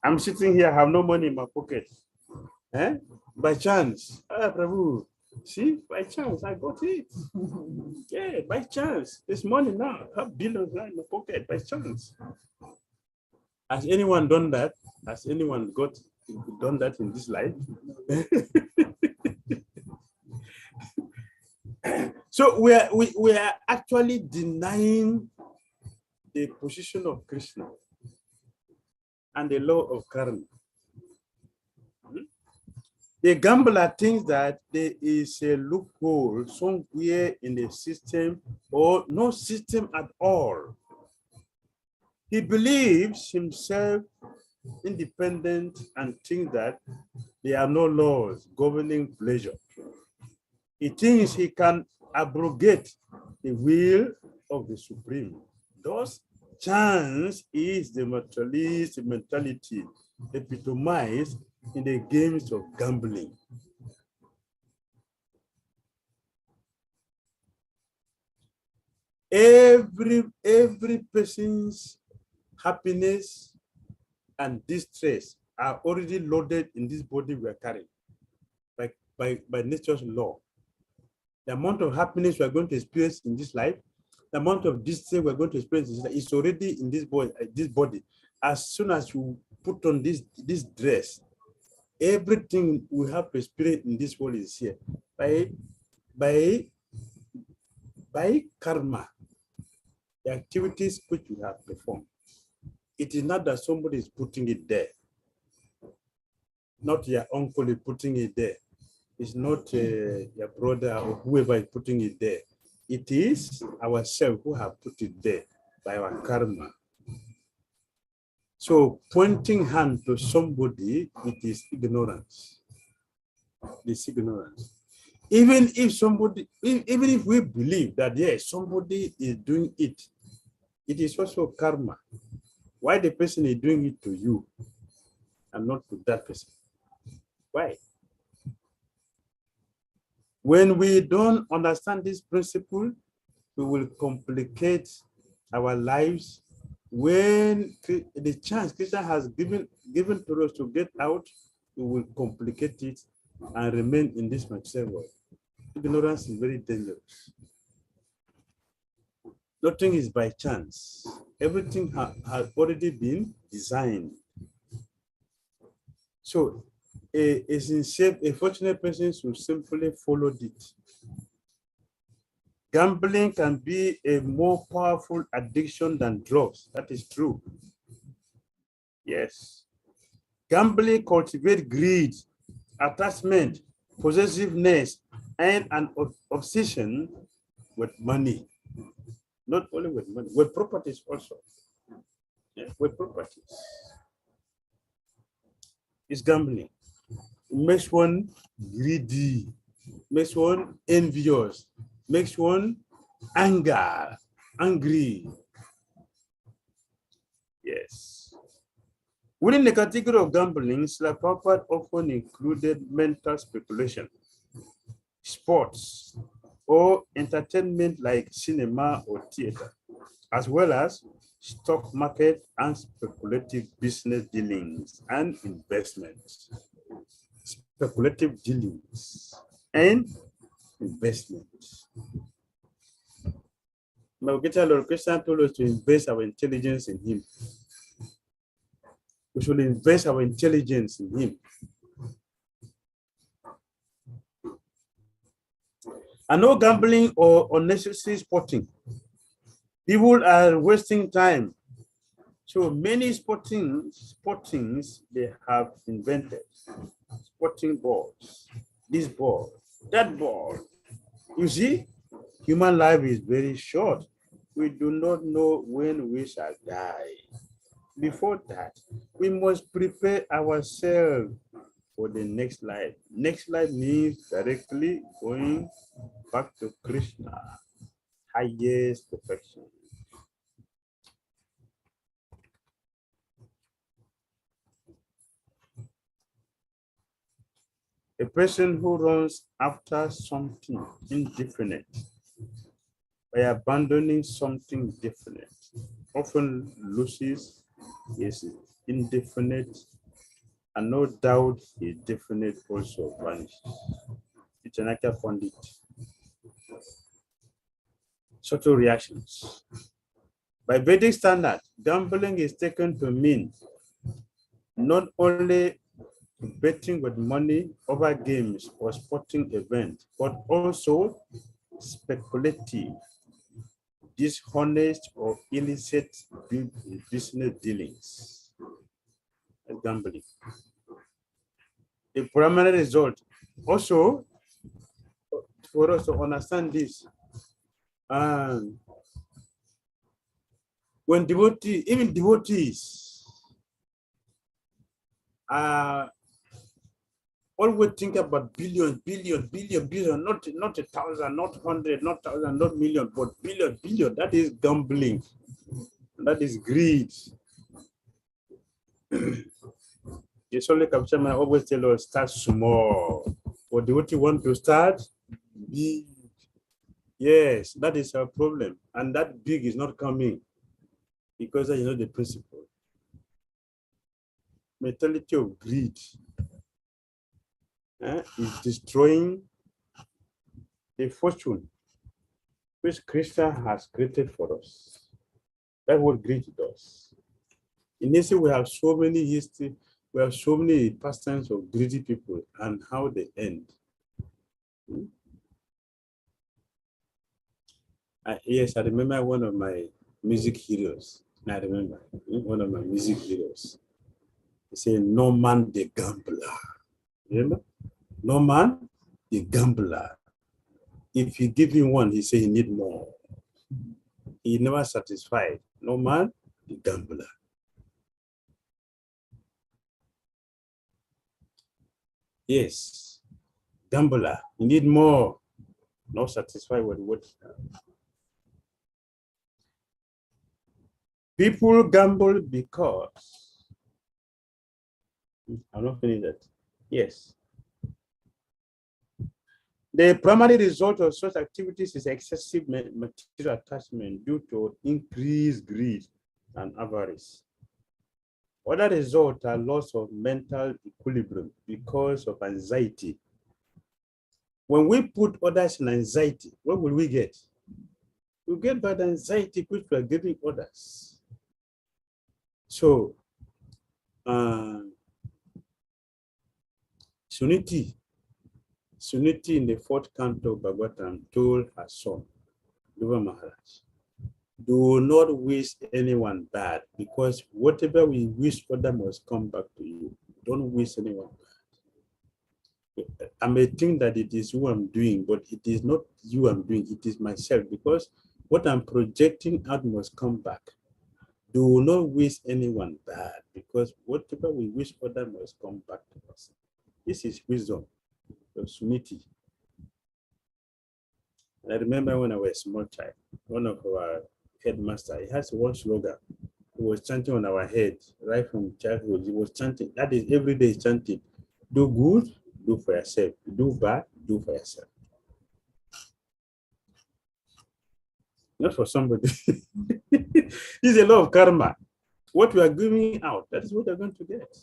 I'm sitting here, I have no money in my pocket. Eh? By chance. Ah, Prabhu. See, by chance, I got it. Yeah, by chance. There's money now. I have billions in my pocket by chance. Has anyone done that? Has anyone done that in this life? So we are actually denying the position of Krishna and the law of karma. The gambler thinks that there is a loophole somewhere in the system or no system at all. He believes himself independent and thinks that there are no laws governing pleasure. He thinks he can abrogate the will of the Supreme. Thus, chance is the materialist mentality epitomized in the games of gambling. Every person's happiness and distress are already loaded in this body we are carrying by nature's law. The amount of happiness we are going to experience in this life the amount of distance we're going to experience is already in this body. As soon as you put on this dress, everything we have to experience in this world is here by karma, the activities which you have performed. It is not that somebody is putting it there. Not your uncle is putting it there. It's not your brother or whoever is putting it there. It is ourselves who have put it there by our karma. So pointing hand to somebody, it is ignorance. It's ignorance. Even if we believe that yes, somebody is doing it, it is also karma. Why the person is doing it to you and not to that person? Why? When we don't understand this principle, we will complicate our lives. When the chance Krishna has given to us to get out, we will complicate it and remain in this material world. Ignorance is very dangerous. Nothing is by chance. Everything has already been designed. So a fortunate person should simply follow it. Gambling can be a more powerful addiction than drugs. That is true. Yes. Gambling cultivates greed, attachment, possessiveness, and an obsession with money. Not only with money, with properties also. Yeah, with properties. It's gambling. It makes one greedy, makes one envious, makes one angry. Yes. Within the category of gambling, Srila Prabhupada often included mental speculation, sports, or entertainment like cinema or theater, as well as stock market and speculative business dealings and investments. Speculative dealings and investments. Lord Krishna told us to invest our intelligence in him. We should invest our intelligence in him. And no gambling or unnecessary sporting. People are wasting time. So many sportings they have invented. Sporting balls, this ball, that ball. You see, human life is very short. We do not know when we shall die. Before that, we must prepare ourselves for the next life. Next life means directly going back to Krishna, highest perfection. A person who runs after something indefinite by abandoning something definite often loses his indefinite, and no doubt his definite also vanishes. Chanakya found it. Subtle reactions. By Vedic standard, gambling is taken to mean not only betting with money over games or sporting events, but also speculative, dishonest, or illicit business dealings. Gambling. The primary result. Also, for us to understand this, when even devotees always think about billion, not 1,000, not 100, not 1,000, not million, but billion. That is gambling. That is greed. It's only Kapchama always tell us start small. Or devotee want to start big. Yes, that is our problem. And that big is not coming because you know the principle. Mentality of greed is destroying the fortune which Krishna has created for us. That's what greed does. In history, we have so many pastimes of greedy people and how they end. Yes, I remember one of my music heroes. I remember one of my music heroes. He said, "No man the gambler." Remember? No man the gambler. If you give him one, he say he need more. He never satisfied. No man the gambler. Yes, gambler. You need more. Not satisfied with what you have. People gamble because I'm not finished that. Yes. The primary result of such activities is excessive material attachment due to increased greed and avarice. Other results are loss of mental equilibrium because of anxiety. When we put others in anxiety, what will we get? We get bad anxiety which we are giving others. So, Suniti in the fourth canto of Bhagavatam told her son, Dhira Maharaj, do not wish anyone bad, because whatever we wish other must come back to you. Don't wish anyone bad. I may think that it is who I'm doing, but it is not you I'm doing, it is myself, because what I'm projecting out must come back. Do not wish anyone bad, because whatever we wish other must come back to us. This is wisdom of Suniti. And I remember when I was a small child, one of our headmaster, he has one slogan. He was chanting on our head right from childhood. He was chanting, that is every day chanting, do good, do for yourself. Do bad, do for yourself. Not for somebody. It's a lot of karma. What we are giving out, that is what you're going to get.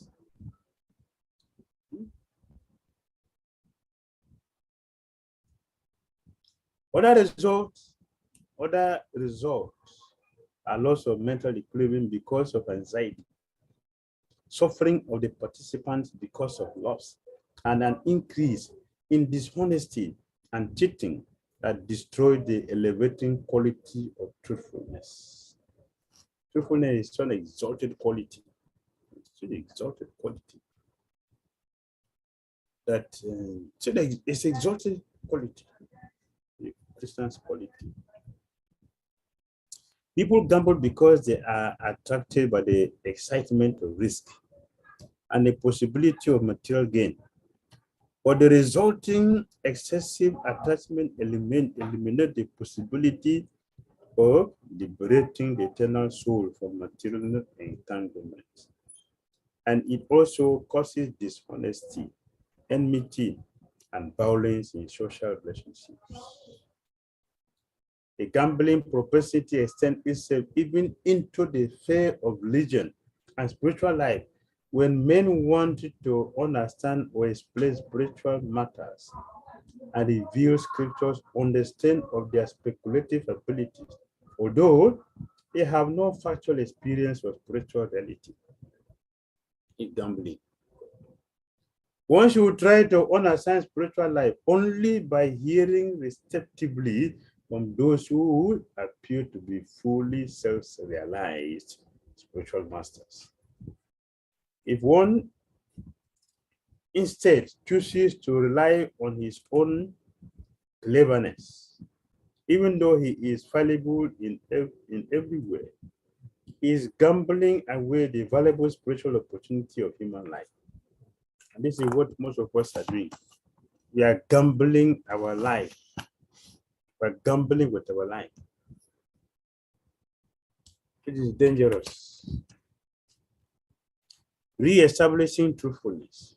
Other results are loss of mental equilibrium because of anxiety, suffering of the participants because of loss, and an increase in dishonesty and cheating that destroy the elevating quality of truthfulness. Truthfulness is an exalted quality. It's an exalted quality. That it's exalted quality. The Christian's quality. People gamble because they are attracted by the excitement of risk and the possibility of material gain. But the resulting excessive attachment eliminate the possibility of liberating the eternal soul from material entanglement. And it also causes dishonesty, enmity, and violence in social relationships. The gambling propensity extends itself even into the sphere of religion and spiritual life. When men want to understand or explain spiritual matters and reveal scriptures, understand of their speculative abilities, although they have no factual experience of spiritual reality. In gambling, one should try to understand spiritual life only by hearing receptively from those who appear to be fully self-realized spiritual masters. If one instead chooses to rely on his own cleverness, even though he is fallible in every way, he is gambling away the valuable spiritual opportunity of human life. And this is what most of us are doing. We are gambling our life. We're gambling with our life. It is dangerous. Re-establishing truthfulness.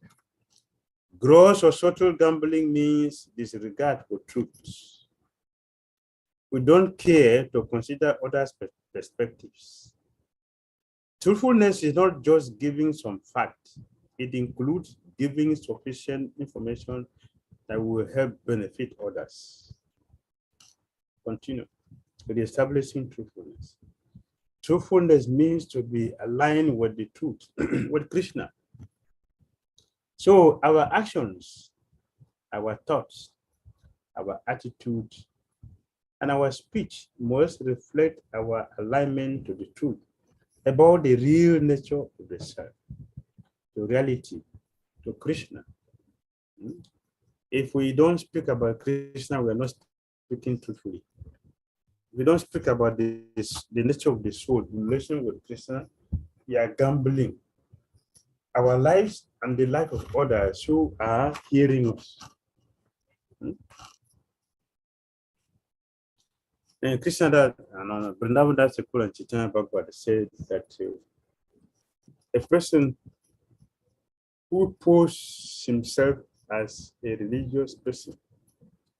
Gross or subtle gambling means disregard for truths. We don't care to consider others' perspectives. Truthfulness is not just giving some facts. It includes giving sufficient information that will help benefit others. Continue. to the establishing truthfulness. Truthfulness means to be aligned with the truth, with Krishna. So our actions, our thoughts, our attitude, and our speech must reflect our alignment to the truth about the real nature of the self, to reality, to Krishna. If we don't speak about Krishna, we are not speaking truthfully. If we don't speak about the nature of the soul in relation with Krishna, we are gambling our lives and the life of others who are hearing us. And Krishna that Vrindavan Das and Chaitanya Bhagavad said that a person who posts himself as a religious person,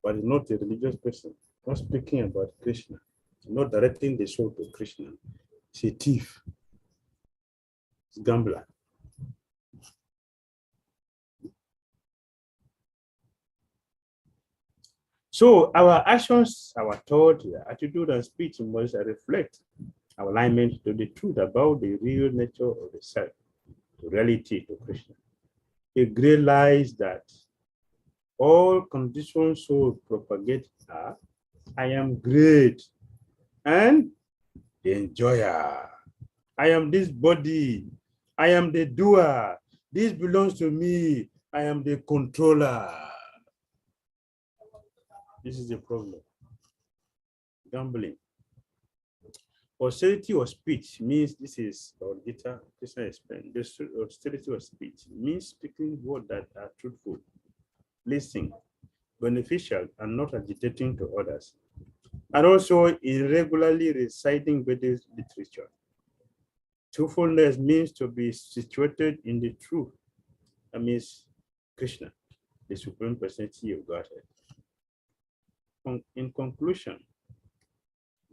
but is not a religious person, not speaking about Krishna, not directing the soul to Krishna, is a thief, is a gambler. So our actions, our thought, our attitude, and speech must reflect our alignment to the truth about the real nature of the self, to reality, to Krishna. The great lies that all conditioned souls propagate are, I am great and the enjoyer. I am this body. I am the doer. This belongs to me. I am the controller. This is the problem. Gambling. Austerity of speech means, this is our Gita, Krishna explained. This austerity of speech means speaking words that are truthful, listening, beneficial, and not agitating to others. And also irregularly reciting Vedic literature. Truthfulness means to be situated in the truth. That means Krishna, the Supreme Personality of Godhead. In conclusion,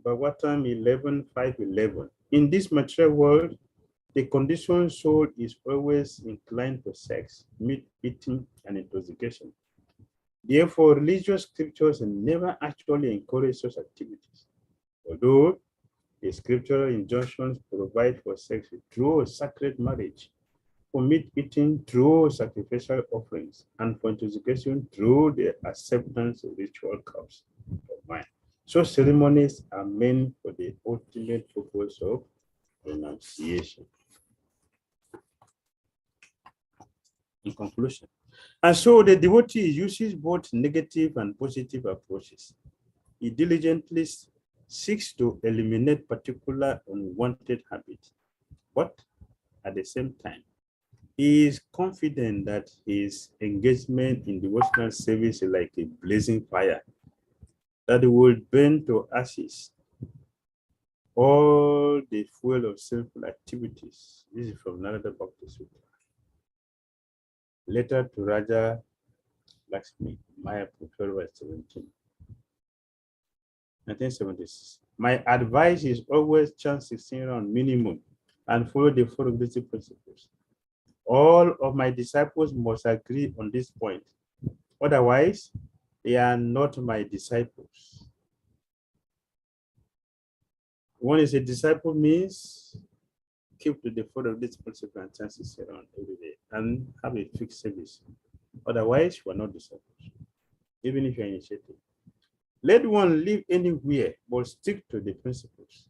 Bhagavatam 11:5-11. In this material world, the conditioned soul is always inclined to sex, meat eating, and intoxication. Therefore, religious scriptures never actually encourage such activities. Although the scriptural injunctions provide for sex through sacred marriage, for meat eating through sacrificial offerings, and for intoxication through the acceptance of ritual cups of wine. So ceremonies are meant for the ultimate purpose of renunciation. In conclusion, and so the devotee uses both negative and positive approaches. He diligently seeks to eliminate particular unwanted habits, but at the same time, he is confident that his engagement in devotional service is like a blazing fire that will burn to ashes all the fuel of sinful activities. This is from Narada Bhakti Sutra. Letter to Raja Lakshmi, Maya 12:17. 1976. My advice is always chant 16 rounds minimum and follow the four basic principles. All of my disciples must agree on this point. Otherwise, they are not my disciples. One is a disciple means keep to the four of this principle and chant 16 rounds every day and have a fixed service. Otherwise, you are not disciples, even if you are initiated. Let one live anywhere, but stick to the principles.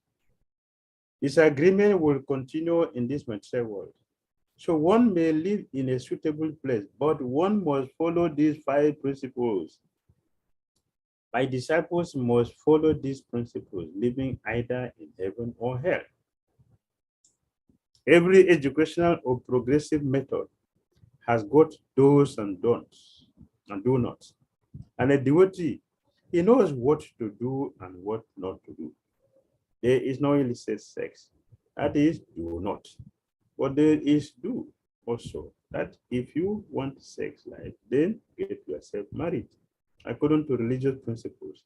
Disagreement will continue in this material world. So one may live in a suitable place, but one must follow these 5 principles. My disciples must follow these principles, living either in heaven or hell. Every educational or progressive method has got do's and don'ts and do nots. And a devotee, he knows what to do and what not to do. There is no illicit sex. That is, do not. But there is do also. That if you want sex life, then get yourself married according to religious principles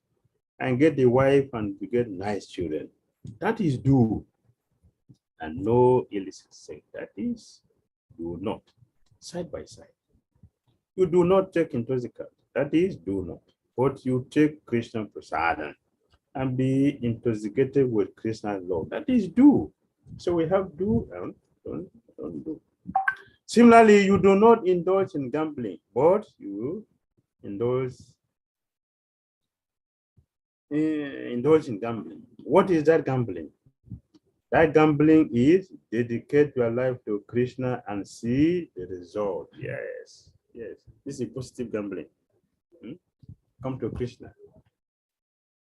and get a wife and get nice children. That is do. And no illicit sex. That is do not. Side by side. You do not take intoxicant. That is do not. But you take Krishna prasadam and be intoxicated with Krishna's love. That is do. So we have do and don't do. Similarly, you do not indulge in gambling, but you indulge in gambling. What is that gambling? That gambling is dedicate your life to Krishna and see the result. Yes, yes. This is positive gambling. Come to Krishna,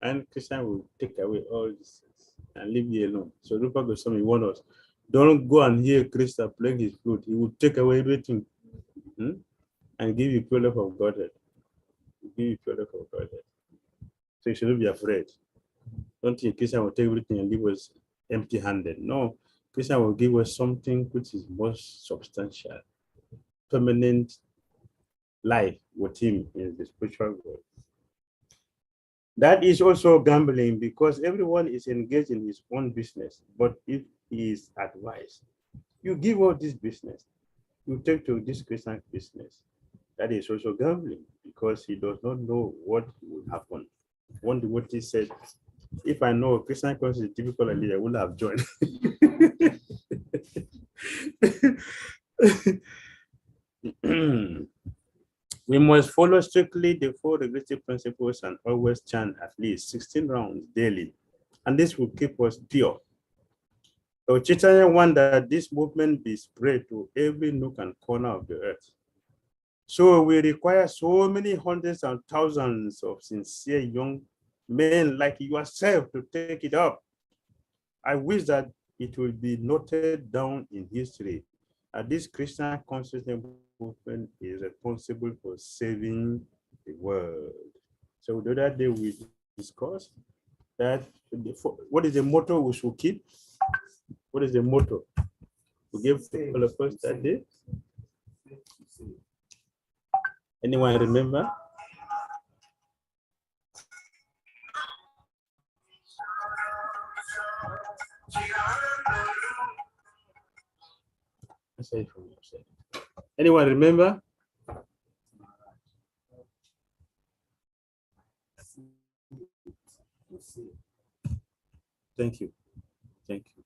and Krishna will take away all this and leave you alone. So Rupa Goswami warned us, don't go and hear Krishna playing his flute. He will take away everything and give you pure love of Godhead. Give you pure love of Godhead. So you shouldn't be afraid. Don't think Krishna will take everything and leave us empty-handed. No, Krishna will give us something which is most substantial, permanent life with him in the spiritual world. That is also gambling because everyone is engaged in his own business. But if he is advised, you give up this business, you take to this Christian business. That is also gambling because he does not know what will happen. One devotee said, if I know Christian conscience is difficult, I would have joined. We must follow strictly the 4 regulative principles and always chant at least 16 rounds daily. And this will keep us pure. So Chaitanya wants that this movement be spread to every nook and corner of the earth. So we require so many hundreds and thousands of sincere young men like yourself to take it up. I wish that it will be noted down in history that this Christian consciousness movement is responsible for saving the world. So the other day we discussed that what is the motto we should keep? What is the motto? We gave all of us that day. Anyone remember? Anyone remember? Thank you. Thank you.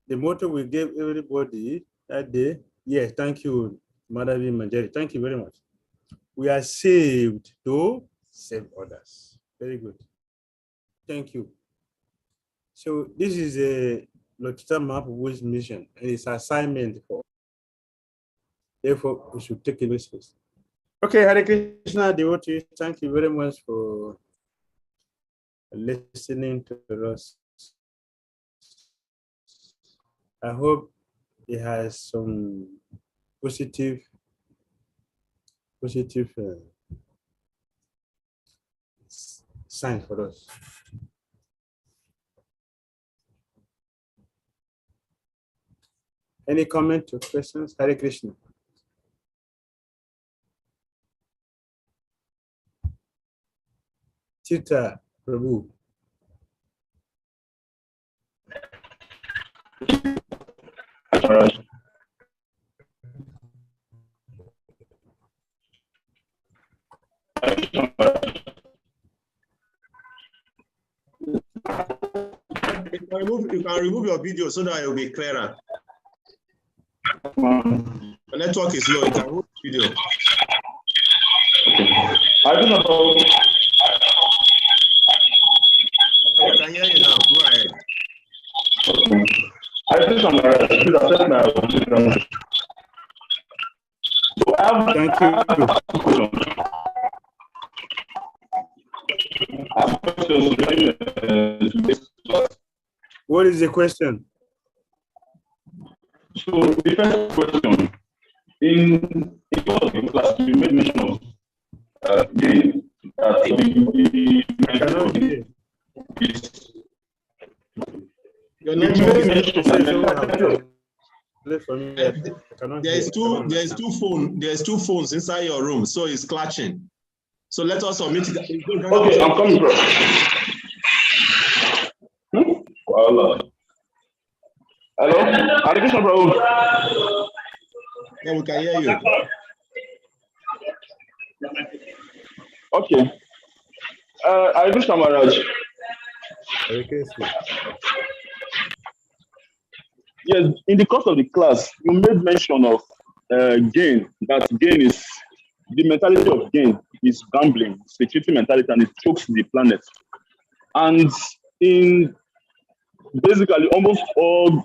The motto we gave everybody that day, yes, thank you, Madhavi Manjari. Thank you very much. We are saved to save others. Very good. Thank you. So this is a Lotita Mahaprabhu's mission and it's assignment for. Therefore, we should take it seriously. Okay, Hare Krishna devotees, thank you very much for listening to us. I hope it has some positive sign for us. Any comment or questions? Hare Krishna. Tita Prabhu. Maharaj. You can remove your video so that it will be clearer. The network is low. You can remove the video. I don't know. I can hear you now. Go ahead. I think I'm right. Please accept my opinion. So I have What is the question? So the first question, in class, you made mention of There's two phones inside your room, so it's clutching. So let us submit it. Okay, I'm coming, bro. Hello? Hare Krishna, bro. Yeah, we can hear you. Okay. I wish Maharaj. Yes, in the course of the class, you made mention of gain. That gain is the mentality of gain is gambling, security mentality, and it chokes the planet. And in basically almost all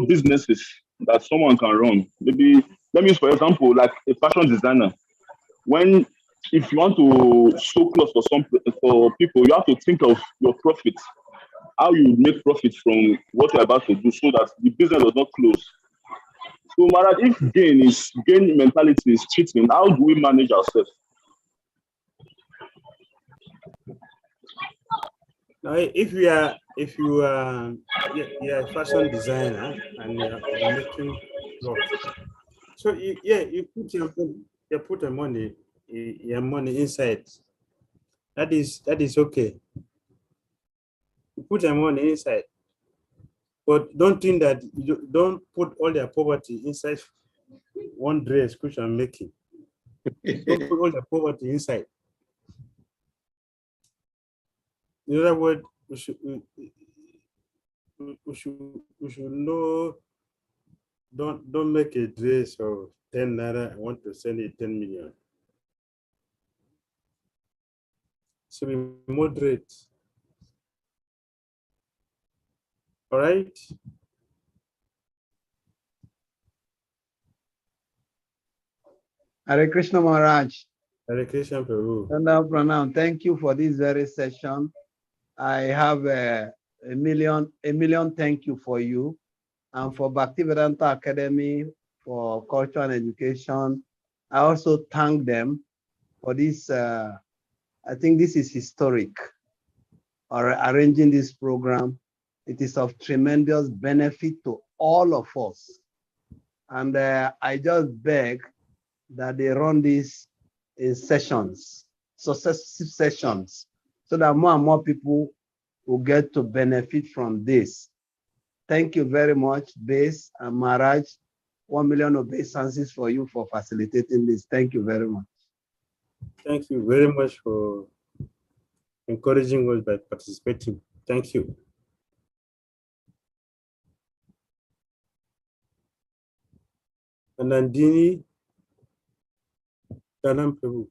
businesses that someone can run. Maybe let me use for example, like a fashion designer. When if you want to sew clothes for people, you have to think of your profit, how you make profit from what you're about to do, so that the business does not close. So, Maharaj, if gain mentality is cheating, how do we manage ourselves? Now, if you are a fashion designer and you're making clothes, so you put your money inside. That is okay. You put your money inside, but don't think that don't put all your poverty inside one dress which I'm making. Don't put all the poverty inside. In other words, we should know. Don't make a dress of 10 naira. I want to sell it 10 million. So be moderate. All right. Hare Krishna Maharaj. Hare Krishna Prabhu. Pranam. Thank you for this very session. I have a million thank you for you and for Bhaktivedanta Academy for Culture and Education. I also thank them for this. I think this is historic, or arranging this program. It is of tremendous benefit to all of us. And I just beg that they run this in sessions, successive sessions, so that more and more people will get to benefit from this. Thank you very much, Base and Maharaj. 1 million obeisances for you for facilitating this. Thank you very much. Thank you very much for encouraging us by participating. Thank you. And Nandini, Dharam Prabhu.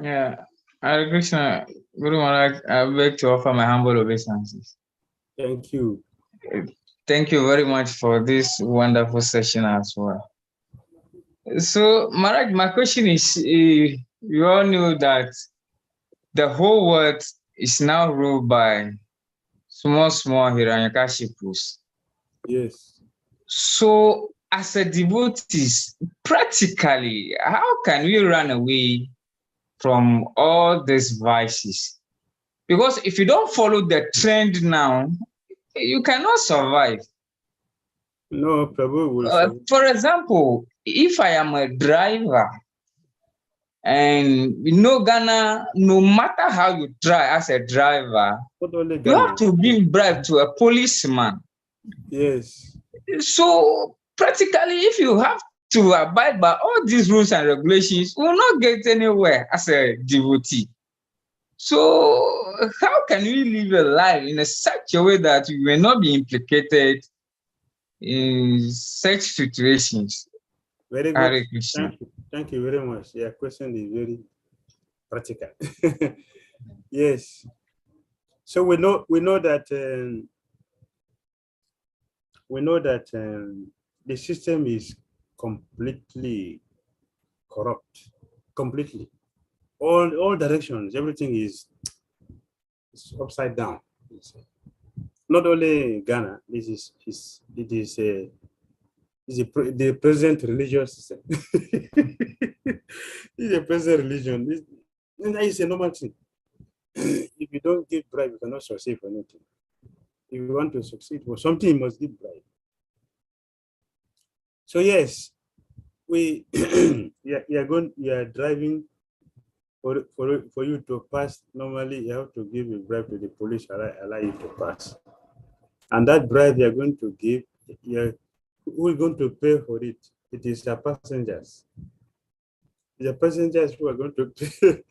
Yeah, Hare Krishna, Guru Maharaj, I beg to offer my humble obeisances. Thank you. Thank you very much for this wonderful session as well. So, Maharaj, my question is, you all knew that the whole world is now ruled by small Hiranyakashipus. Yes. So, as a devotees, practically, how can we run away from all these vices? Because if you don't follow the trend now, you cannot survive. No, Prabhu will for example, if I am a driver and Ghana, no matter how you try as a driver, you have to give bribe to a policeman. Yes. So practically, if you have to abide by all these rules and regulations, you will not get anywhere as a devotee. So how can we live a life in such a way that we will not be implicated in such situations? Very good. Thank you very much. Your question is very practical. Yes. So we know that the system is completely corrupt. Completely. All directions, everything is upside down. Not only Ghana, the present religious system. It's a present religion. It's a normal thing. If you don't give bribe, you cannot succeed for anything. If you want to succeed for something, you must give bribe. So yes, you are driving. For you to pass, normally you have to give a bribe to the police, allow you to pass. And that bribe you are going to give, who is going to pay for it? It is the passengers. the passengers who are going to pay,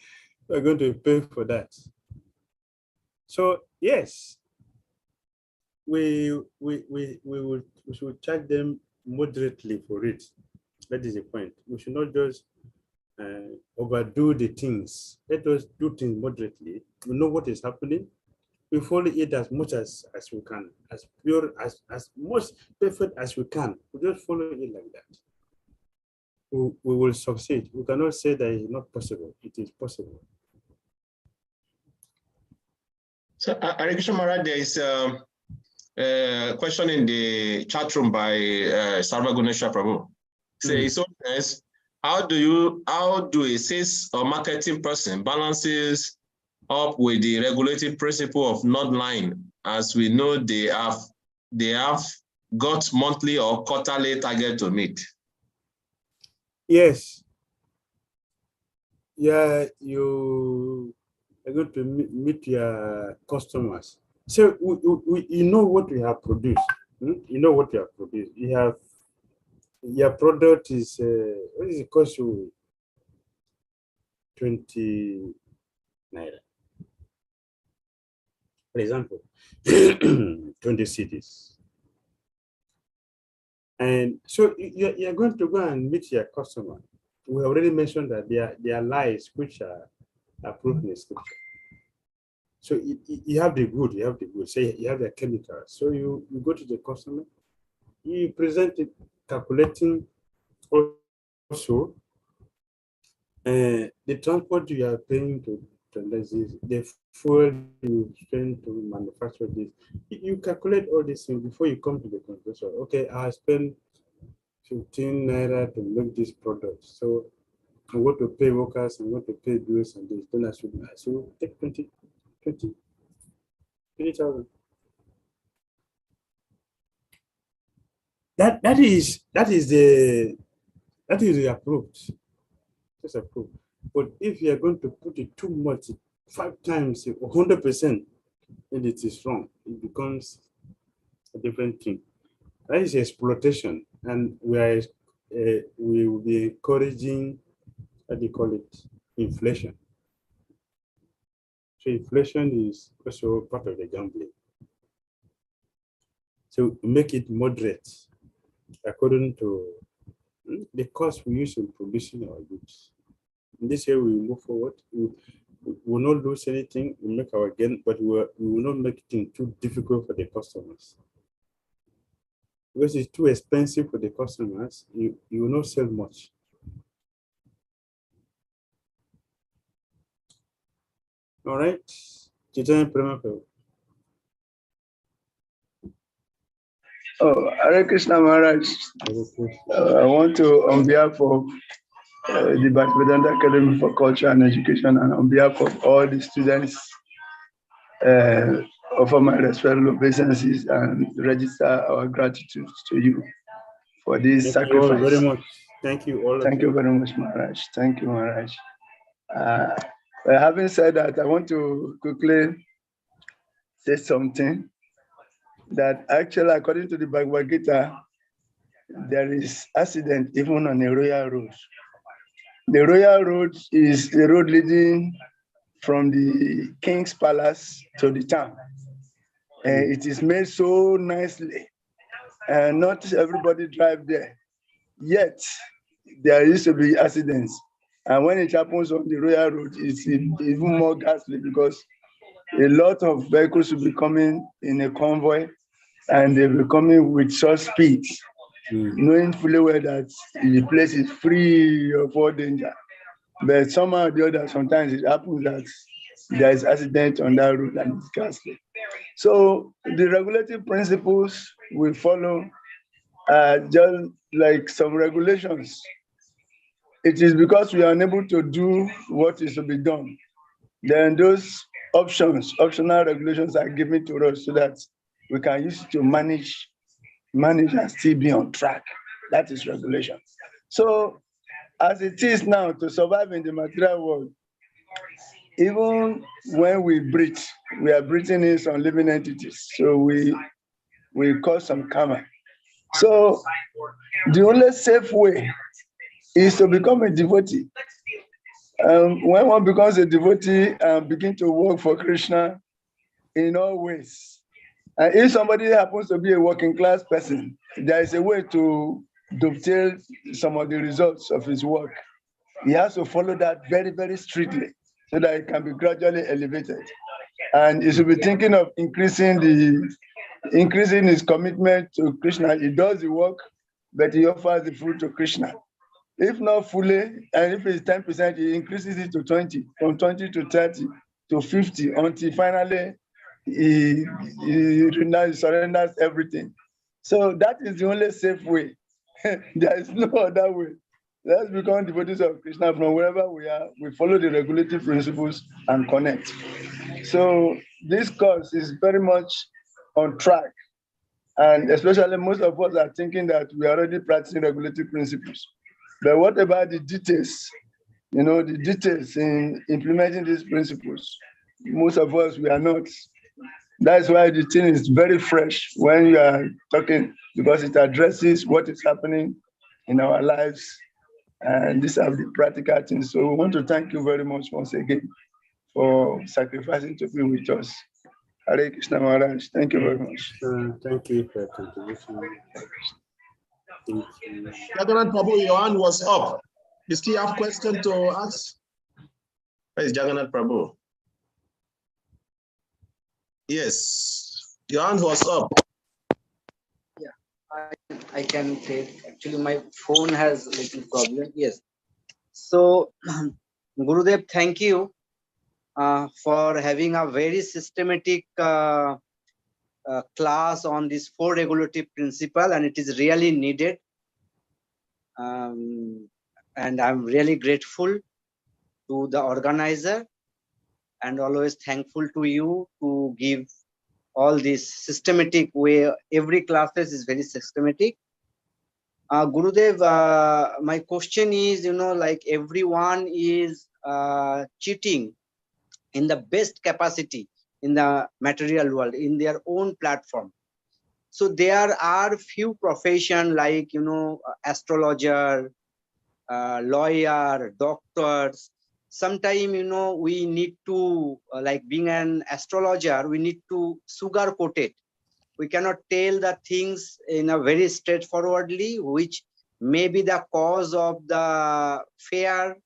who are going to pay for that. So yes, we should charge them moderately for it. That is the point. We should not just overdo the things. Let us do things moderately. We know what is happening. We follow it as much as we can, as pure, as most perfect as we can. We just follow it like that. We will succeed. We cannot say that it's not possible. It is possible. So, Hare Krishna Maharaj, there is a question in the chat room by Sarva Gunesha Prabhu. Says, so how do a sales or marketing person balances up with the regulative principle of not lying, as we know they have got monthly or quarterly target to meet? Yes. Yeah, you are going to meet your customers. So you know what we have produced. You know what you have produced. You have your product is what is it cost you? 20 naira. For example, 20 cities. And so you're going to go and meet your customer. We already mentioned that there are lies which are approved in scripture. So you have the good, say you have the chemicals. So you go to the customer, you present it, calculating also the transport you are paying to this, the fuel you spend to manufacture this. You calculate all these things before you come to the conclusion. Okay, I spend 15 naira to make this product. So I want to pay workers, I want to pay bills and this. Then I should take 20,000. That is the approved. That's approved. But if you are going to put it too much, 5 times, 100%, then it is wrong. It becomes a different thing. That is exploitation, and we will be encouraging, what do you call it, inflation. So inflation is also part of the gambling. So make it moderate according to the cost we use in producing our goods. In this way, we move forward. We will not lose anything. We make our gain, but we will not make things too difficult for the customers. Because it's too expensive for the customers, you will not sell much. All right. Oh, Hare Krishna Maharaj. I want to, on behalf of the Bhakti Academy for Culture and Education, and on behalf of all the students, offer my respectful obeisances and register our gratitude to you for this sacrifice. Thank you all very much. Thank you all. Thank you very much, Maharaj. Thank you, Maharaj. Having said that, I want to quickly say something that actually, according to the Bhagavad Gita, there is accident even on a royal road. The royal road is the road leading from the king's palace to the town. And it is made so nicely, and not everybody drive there. Yet, there used to be accidents. And when it happens on the royal road, it's even more ghastly because a lot of vehicles will be coming in a convoy, and they'll be coming with such speed, knowing fully well that the place is free of all danger. But somehow or the other, sometimes it happens that there is accident on that road and it's ghastly. So the regulative principles we follow are just like some regulations. It is because we are unable to do what is to be done. Then those optional regulations are given to us so that we can use it to manage and still be on track. That is regulation. So as it is now, to survive in the material world, even when we breathe, we are breathing in some living entities. So we cause some karma. So the only safe way is to become a devotee When one becomes a devotee and begin to work for Krishna in all ways, and if somebody happens to be a working class person, there is a way to dovetail some of the results of his work. He has to follow that very, very strictly so that it can be gradually elevated. And he should be thinking of increasing his commitment to Krishna. He does the work, but he offers the fruit to Krishna. If not fully, and if it's 10%, he increases it to 20, from 20 to 30 to 50, until finally he surrenders everything. So that is the only safe way. There is no other way. Let's become devotees of Krishna from wherever we are. We follow the regulative principles and connect. So this course is very much on track. And especially most of us are thinking that we are already practicing regulative principles. But what about the details? You know, the details in implementing these principles. Most of us, we are not. That's why the thing is very fresh when you are talking, because it addresses what is happening in our lives. And these are the practical things. So we want to thank you very much once again for sacrificing to be with us. Hare Krishna Maharaj. Thank you very much. Thank you for your contribution. Thank you. Jagannath Prabhu, your hand was up. You still have question to ask? Where is Jagannath Prabhu? Yes, your hand was up. I can take. Actually, my phone has a little problem. Yes. So, Gurudev, thank you for having a very systematic class on this 4 regulative principle, and it is really needed. And I'm really grateful to the organizer, and always thankful to you to give all this systematic way. Every classes is very systematic. Gurudev, my question is, like everyone is cheating in the best capacity in the material world, in their own platform. So there are few professions like, astrologer, lawyer, doctors. Sometimes, we need to, like being an astrologer, we need to sugarcoat it. We cannot tell the things in a very straightforwardly, which may be the cause of the fear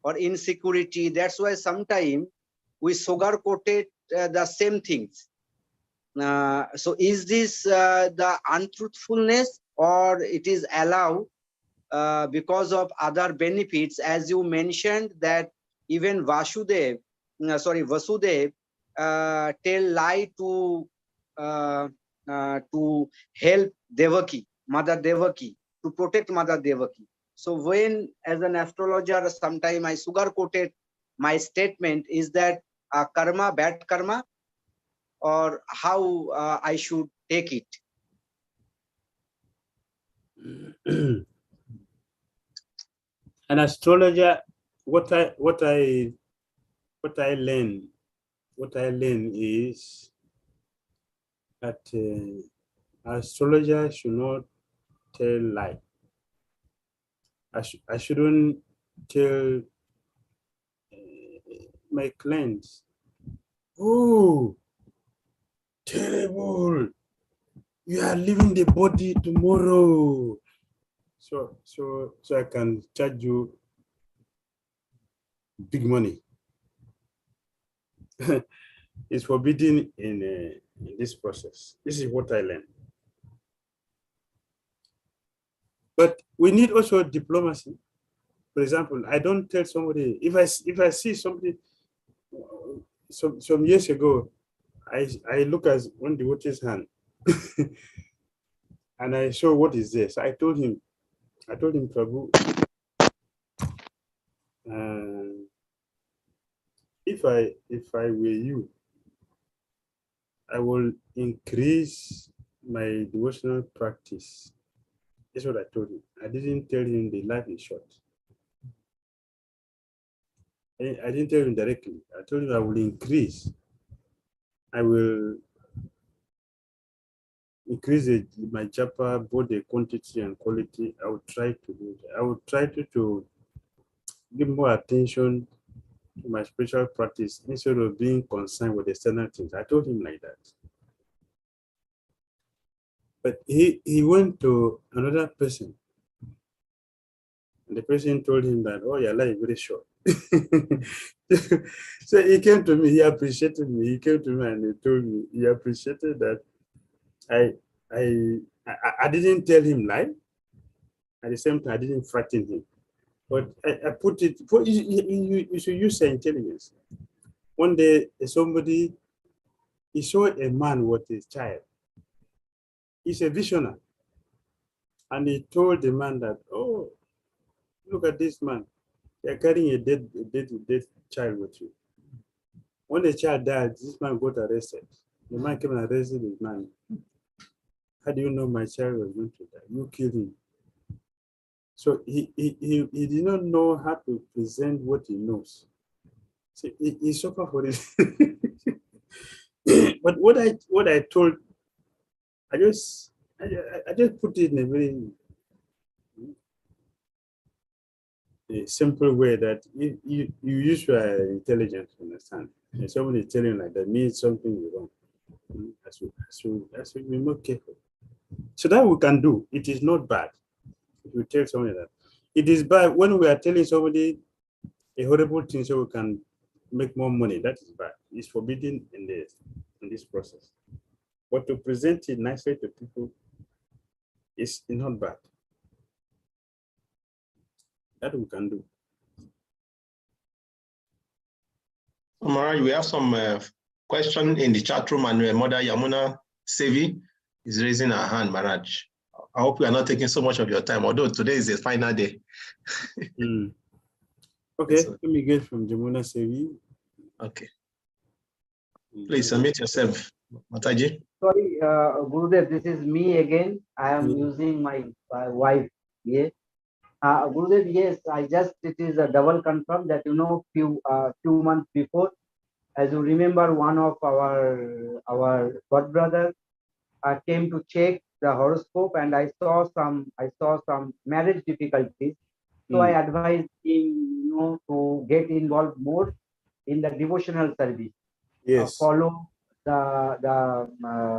or insecurity. That's why sometimes we sugarcoated the same things. So is this the untruthfulness, or it is allowed because of other benefits? As you mentioned that even Vasudev tell lie to help Devaki, Mother Devaki, to protect Mother Devaki. So when, as an astrologer, sometime I sugarcoated my statement, is that karma, bad karma, or how I should take it? An astrologer, what I learn is that astrologer should not tell lie. I shouldn't tell my clients, oh, terrible, you are leaving the body tomorrow. So I can charge you big money. It's forbidden in this process. This is what I learned. But we need also diplomacy. For example, I don't tell somebody, if I see somebody, some years ago, I look at one devotee's hand and I saw, what is this? I told him, Prabhu, if I were you, I will increase my devotional practice. That's what I told him. I didn't tell him the life is short. I didn't tell him directly. I told him I will increase. I will increase my japa, both the quantity and quality. I will try to do that. I will try to give more attention to my spiritual practice instead of being concerned with external things. I told him like that. But he went to another person. And the person told him that, oh, your life is very short. So he came to me, he appreciated me. He came to me and he told me he appreciated that I didn't tell him lie. At the same time, I didn't frighten him. But I put it, you should use your intelligence. One day, somebody, he saw a man with his child. He's a visionary. And he told the man that, oh, look at this man. You're carrying a dead child with you. When the child died, this man got arrested. The man came and arrested his man. How do you know my child was going to die? You killed him. So he did not know how to present what he knows. So he suffered for it. But what I told, I just put it in a very simple way that you use your intelligence to understand. And somebody telling you like that means something is wrong. I should be more careful. So that we can do. It is not bad. If you tell somebody that. It is bad when we are telling somebody a horrible thing so we can make more money. That is bad. It's forbidden in this process. But to present it nicely to people is not bad. That we can do. Maharaj, we have some question in the chat room, and Mother Yamuna Sevi is raising her hand, Maharaj. I hope we are not taking so much of your time, although today is the final day. Okay, let me get from Jamuna Sevi. Okay. Please submit yourself, Mataji. Sorry, Gurudev, this is me again. I am using my wife. Yeah. Gurudev, yes, it is a double confirm that, few months before, as you remember, one of our god brother came to check the horoscope, and I saw some marriage difficulties. So I advised him, to get involved more in the devotional service. Yes. Follow the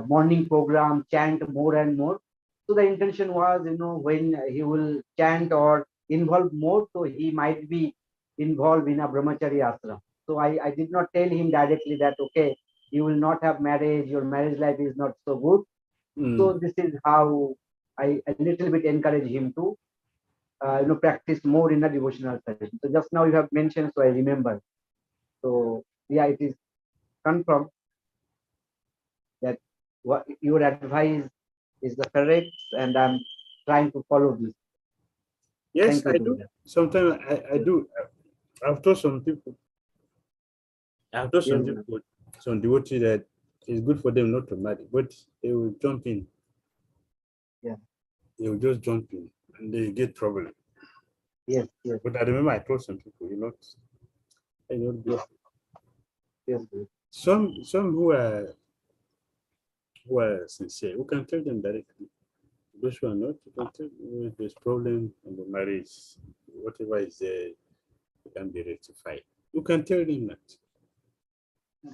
morning program, chant more and more. So the intention was, when he will chant or involve more, so he might be involved in a brahmachari ashram. So I did not tell him directly that, okay, you will not have marriage, your marriage life is not so good. So this is how I a little bit encourage him to, practice more in a devotional service. So just now you have mentioned, so I remember. So yeah, it is confirmed that what your advice is the correct, and I'm trying to follow this. Yes, I do. Sometimes I do. I've told some people. Some devotees that it's good for them not to marry, but they will jump in. Yeah. They will just jump in and they get trouble. Yes, yes. But I remember I told some people, Yes. Some who are sincere, who can tell them directly. Those who are not, you can tell them there's problem in the marriage, whatever is there, it can be rectified. You can tell them that.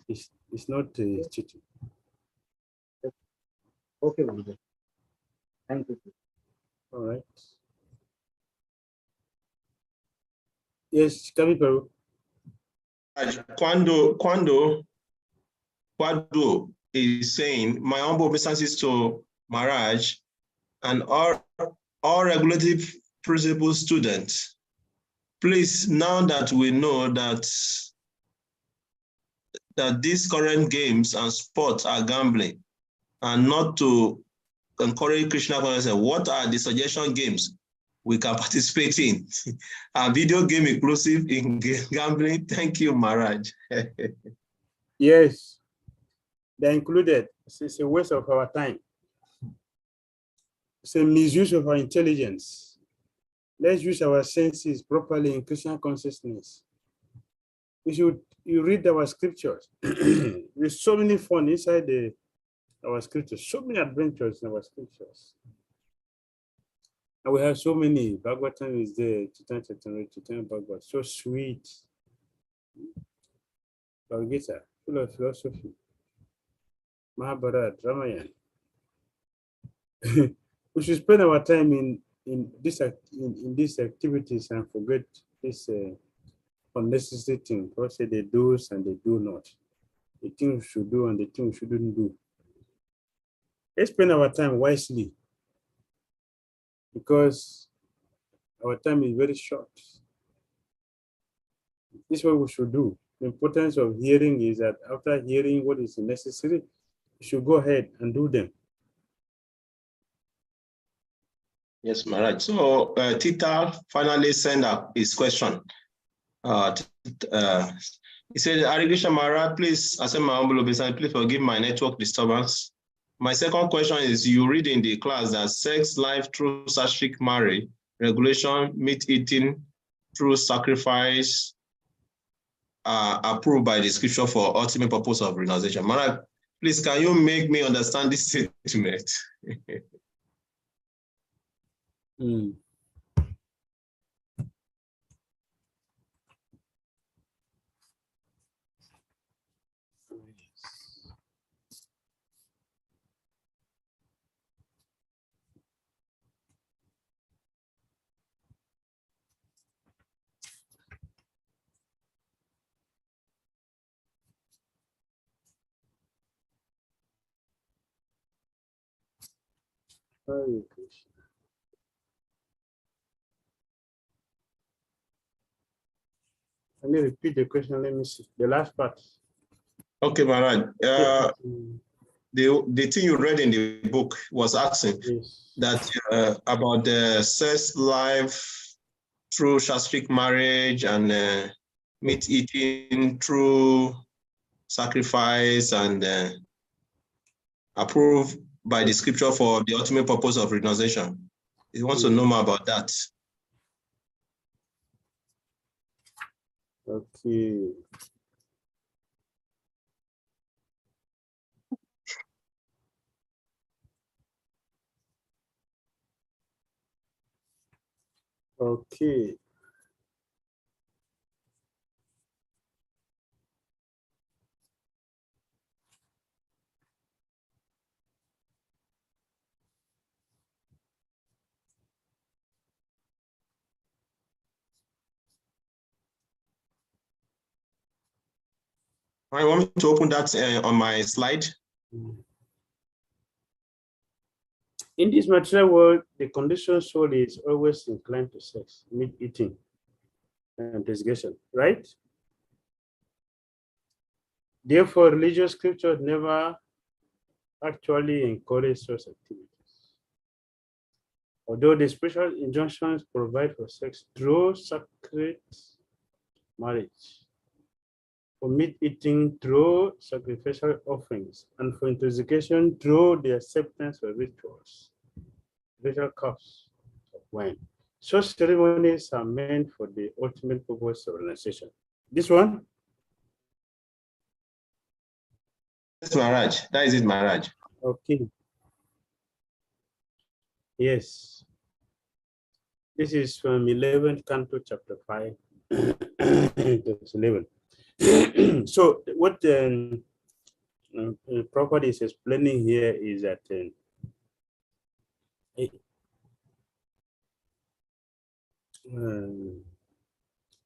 It's not cheating. Okay, thank you. All right. Yes, Kamiparu. Quando is saying, my humble obeisances to Maharaj and all regulative principle students. Please, now that we know that these current games and sports are gambling, and not to encourage Krishna consciousness, what are the suggestion games we can participate in? A video game inclusive in gambling? Thank you, Maharaj. Yes, they're included. It's a waste of our time. It's a misuse of our intelligence. Let's use our senses properly in Krishna consciousness. You read our scriptures. There's so many fun inside our scriptures, so many adventures in our scriptures. And we have so many. Bhagavatam is there, Chaitanya Bhagavad, so sweet. Bhagavad Gita, full of philosophy. Mahabharata, Ramayana. We should spend our time in these activities and forget this unnecessary thing. Because they do and they do not. The things we should do and the things we shouldn't do. Let's spend our time wisely, because our time is very short. This is what we should do. The importance of hearing is that after hearing what is necessary, you should go ahead and do them. Yes, Maharaj. So Tita finally sent up his question. He said, Harikrishna Maharaj, please accept my humble obeisance. Please forgive my network disturbance. My second question is, you read in the class that sex life through sattvic marriage, regulation, meat eating through sacrifice are approved by the scripture for ultimate purpose of renunciation. Maharaj, please, can you make me understand this statement? Hare Krishna. Can you repeat the question? Let me see. The last part. Okay, Maharaj. The thing you read in the book was asking that about the sex life through sattvic marriage and meat eating through sacrifice and approved by the scripture for the ultimate purpose of renunciation. He wants to know more about that. Okay. Okay. I want me to open that on my slide. In this material world, the conditioned soul is always inclined to sex, meat eating, and intoxication, right? Therefore, religious scripture never actually encourage such activities. Although the spiritual injunctions provide for sex through sacred marriage, for meat eating through sacrificial offerings, and for intoxication through the acceptance of rituals, ritual cups of wine. Such ceremonies are meant for the ultimate purpose of renunciation. This one? Yes, Maharaj. That is it, Maharaj. Okay. Yes. This is from 11th Canto, chapter 5, verse 11. So what Prabhupada is explaining here is that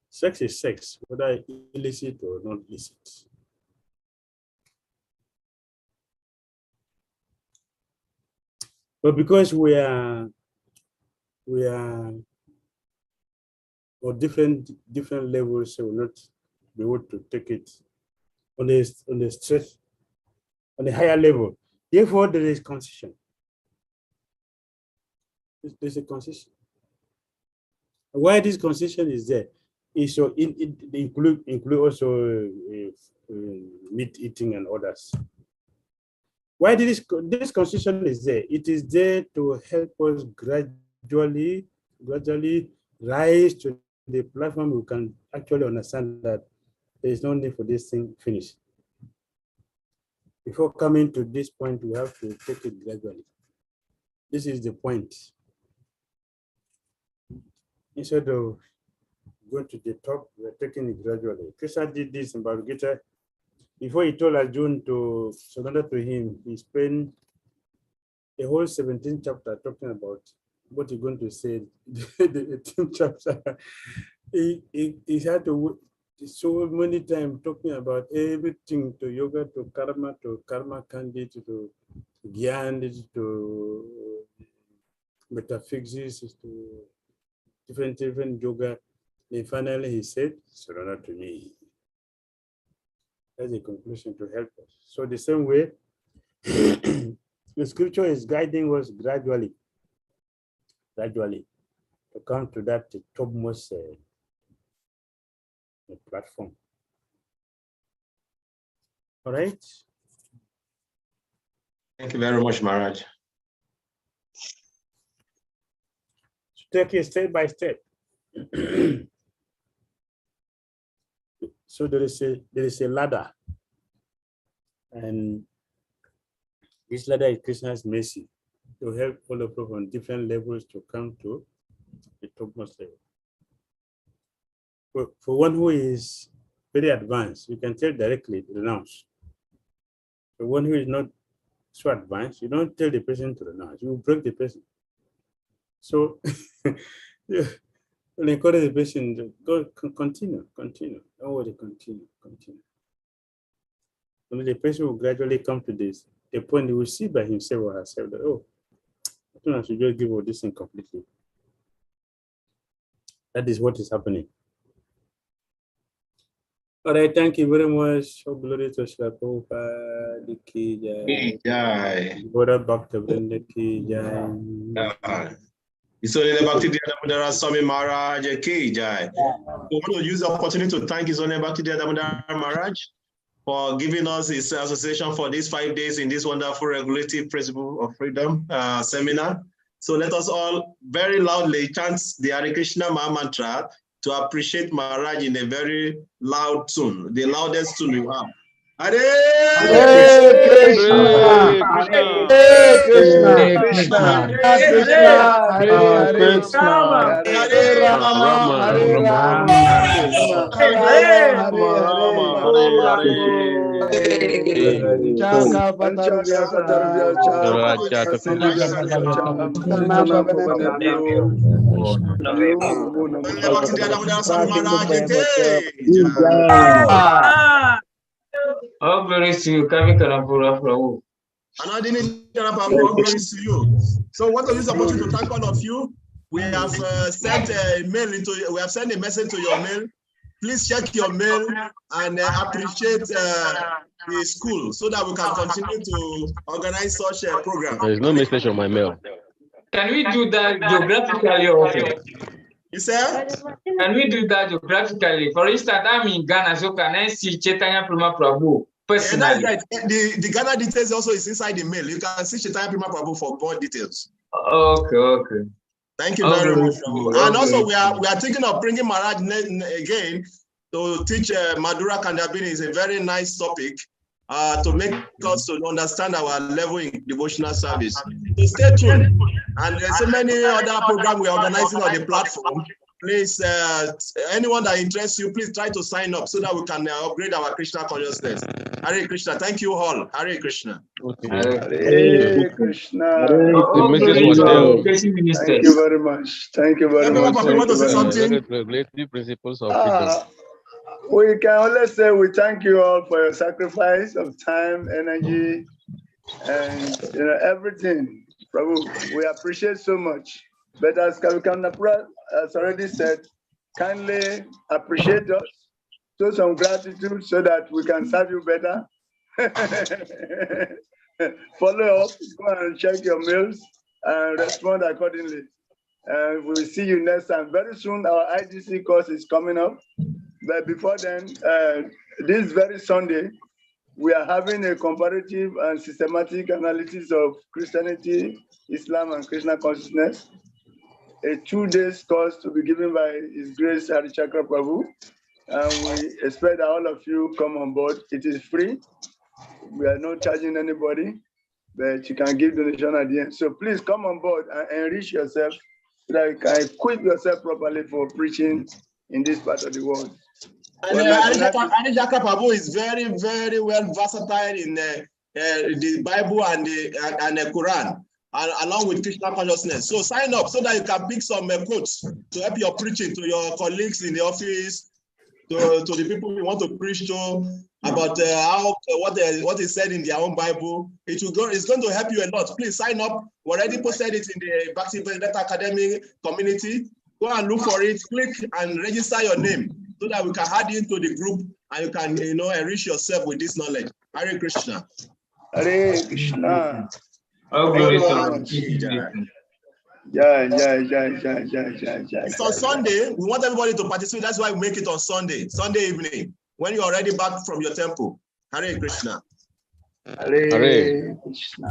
sex is sex, whether illicit or not illicit. But because we are on different levels, so we'll not be able to take it on the stress on a higher level. Therefore, there is concession. There's a concession. Why this concession is there is so it include also meat eating and others. Why this concession is there? It is there to help us gradually rise to the platform we can actually understand that there is no need for this thing finished. Before coming to this point, we have to take it gradually. This is the point. instead of going to the top, we're taking it gradually. Krishna did this in Bhagavad Gita. Before he told Arjuna to surrender to him, he spent a whole 17th chapter talking about what he's going to say. The 18th chapter, he had to so many times talking about everything, to yoga, to karma kandi, to gyan, to metaphysics, to different yoga. And finally he said, surrender to me. That's the conclusion to help us. So the same way, the scripture is guiding us gradually to come to that topmost platform. All right. Thank you very much, Maharaj. Take it step by step. So there is a ladder, and this ladder is Krishna's mercy to help all of us on different levels to come to the topmost level. For one who is very advanced, you can tell directly, renounce. For one who is not so advanced, you don't tell the person to renounce, you break the person. So you encourage the person to go, continue. Don't worry, continue. Only the person will gradually come to this, the point he will see by himself or herself that, oh, I think I should just give all this thing completely. That is what is happening. All right, thank you very much. Oh, glory to Srila Prabhupada ki jai. Bora Bhakti Vrinda ki jai. His Holiness Bhakti Damodara Swami Maharaj ki jai. We want to use the opportunity to thank His Holiness Bhakti Damodara Maharaj for giving us his association for these 5 days in this wonderful regulative principle of freedom seminar. So let us all very loudly chant the Hare Krishna Maha Mantra to appreciate Maharaj in a very loud tune, the loudest tune we have. Hare Krishna, Hare Krishna, Hare Krishna, Hare Rama, Hare Rama, Rama Hare. All glories to you, Kavi Karapura Prabhu. And I didn't all glories to you. So what is the opportunity to thank all of you? We have sent a mail we have sent a message to your mail. Please check your mail and appreciate the school so that we can continue to organize such a program. There is no message on my mail. Can we do that geographically also? You said? Can we do that geographically? For instance, I'm in Ghana, so can I see Chaitanya Prima Prabhu personally? Yeah, that's right. The Ghana details also is inside the mail. You can see Chaitanya Prima Prabhu for more details. Okay. Thank you very much. And also, we are thinking of bringing Maharaj again to teach Madhura Kandabini. Is a very nice topic to make us to understand our level in devotional service. So stay tuned. And there's so many other programs we're organizing on the platform. Please, anyone that interests you, please try to sign up so that we can upgrade our Krishna consciousness. Hare Krishna. Thank you all. Hare Krishna. Okay. Hare Krishna. Thank you very much. Thank you very much. Want to say something? Regulative principles of freedom. We can only say we thank you all for your sacrifice of time, energy, and everything. Prabhu, we appreciate so much. But as Kavikanapura has already said, kindly appreciate us, show some gratitude so that we can serve you better. Follow up, go and check your mails and respond accordingly. We'll see you next time. Very soon, our IGC course is coming up. But before then, this very Sunday, we are having a comparative and systematic analysis of Christianity, Islam, and Krishna consciousness. A 2-day course to be given by His Grace Hari Chakra Prabhu. And we expect that all of you come on board. It is free. We are not charging anybody, but you can give donation at the end. So please come on board and enrich yourself that you can equip yourself properly for preaching in this part of the world. And Adijaka Prabhu is very, very well versatile in the Bible and the Quran, and along with Krishna consciousness. So sign up so that you can pick some quotes to help your preaching to your colleagues in the office, to the people you want to preach to about what is said in their own Bible. It's going to help you a lot. Please sign up. We already posted it in the Bhakti Vedanta Academy community. Go and look for it, click and register your name so that we can add you into the group and you can, enrich yourself with this knowledge. Hare Krishna. Hare Krishna. Oh, glory to It's on Sunday. We want everybody to participate. That's why we make it on Sunday evening, when you're already back from your temple. Hare Krishna. Hare Krishna.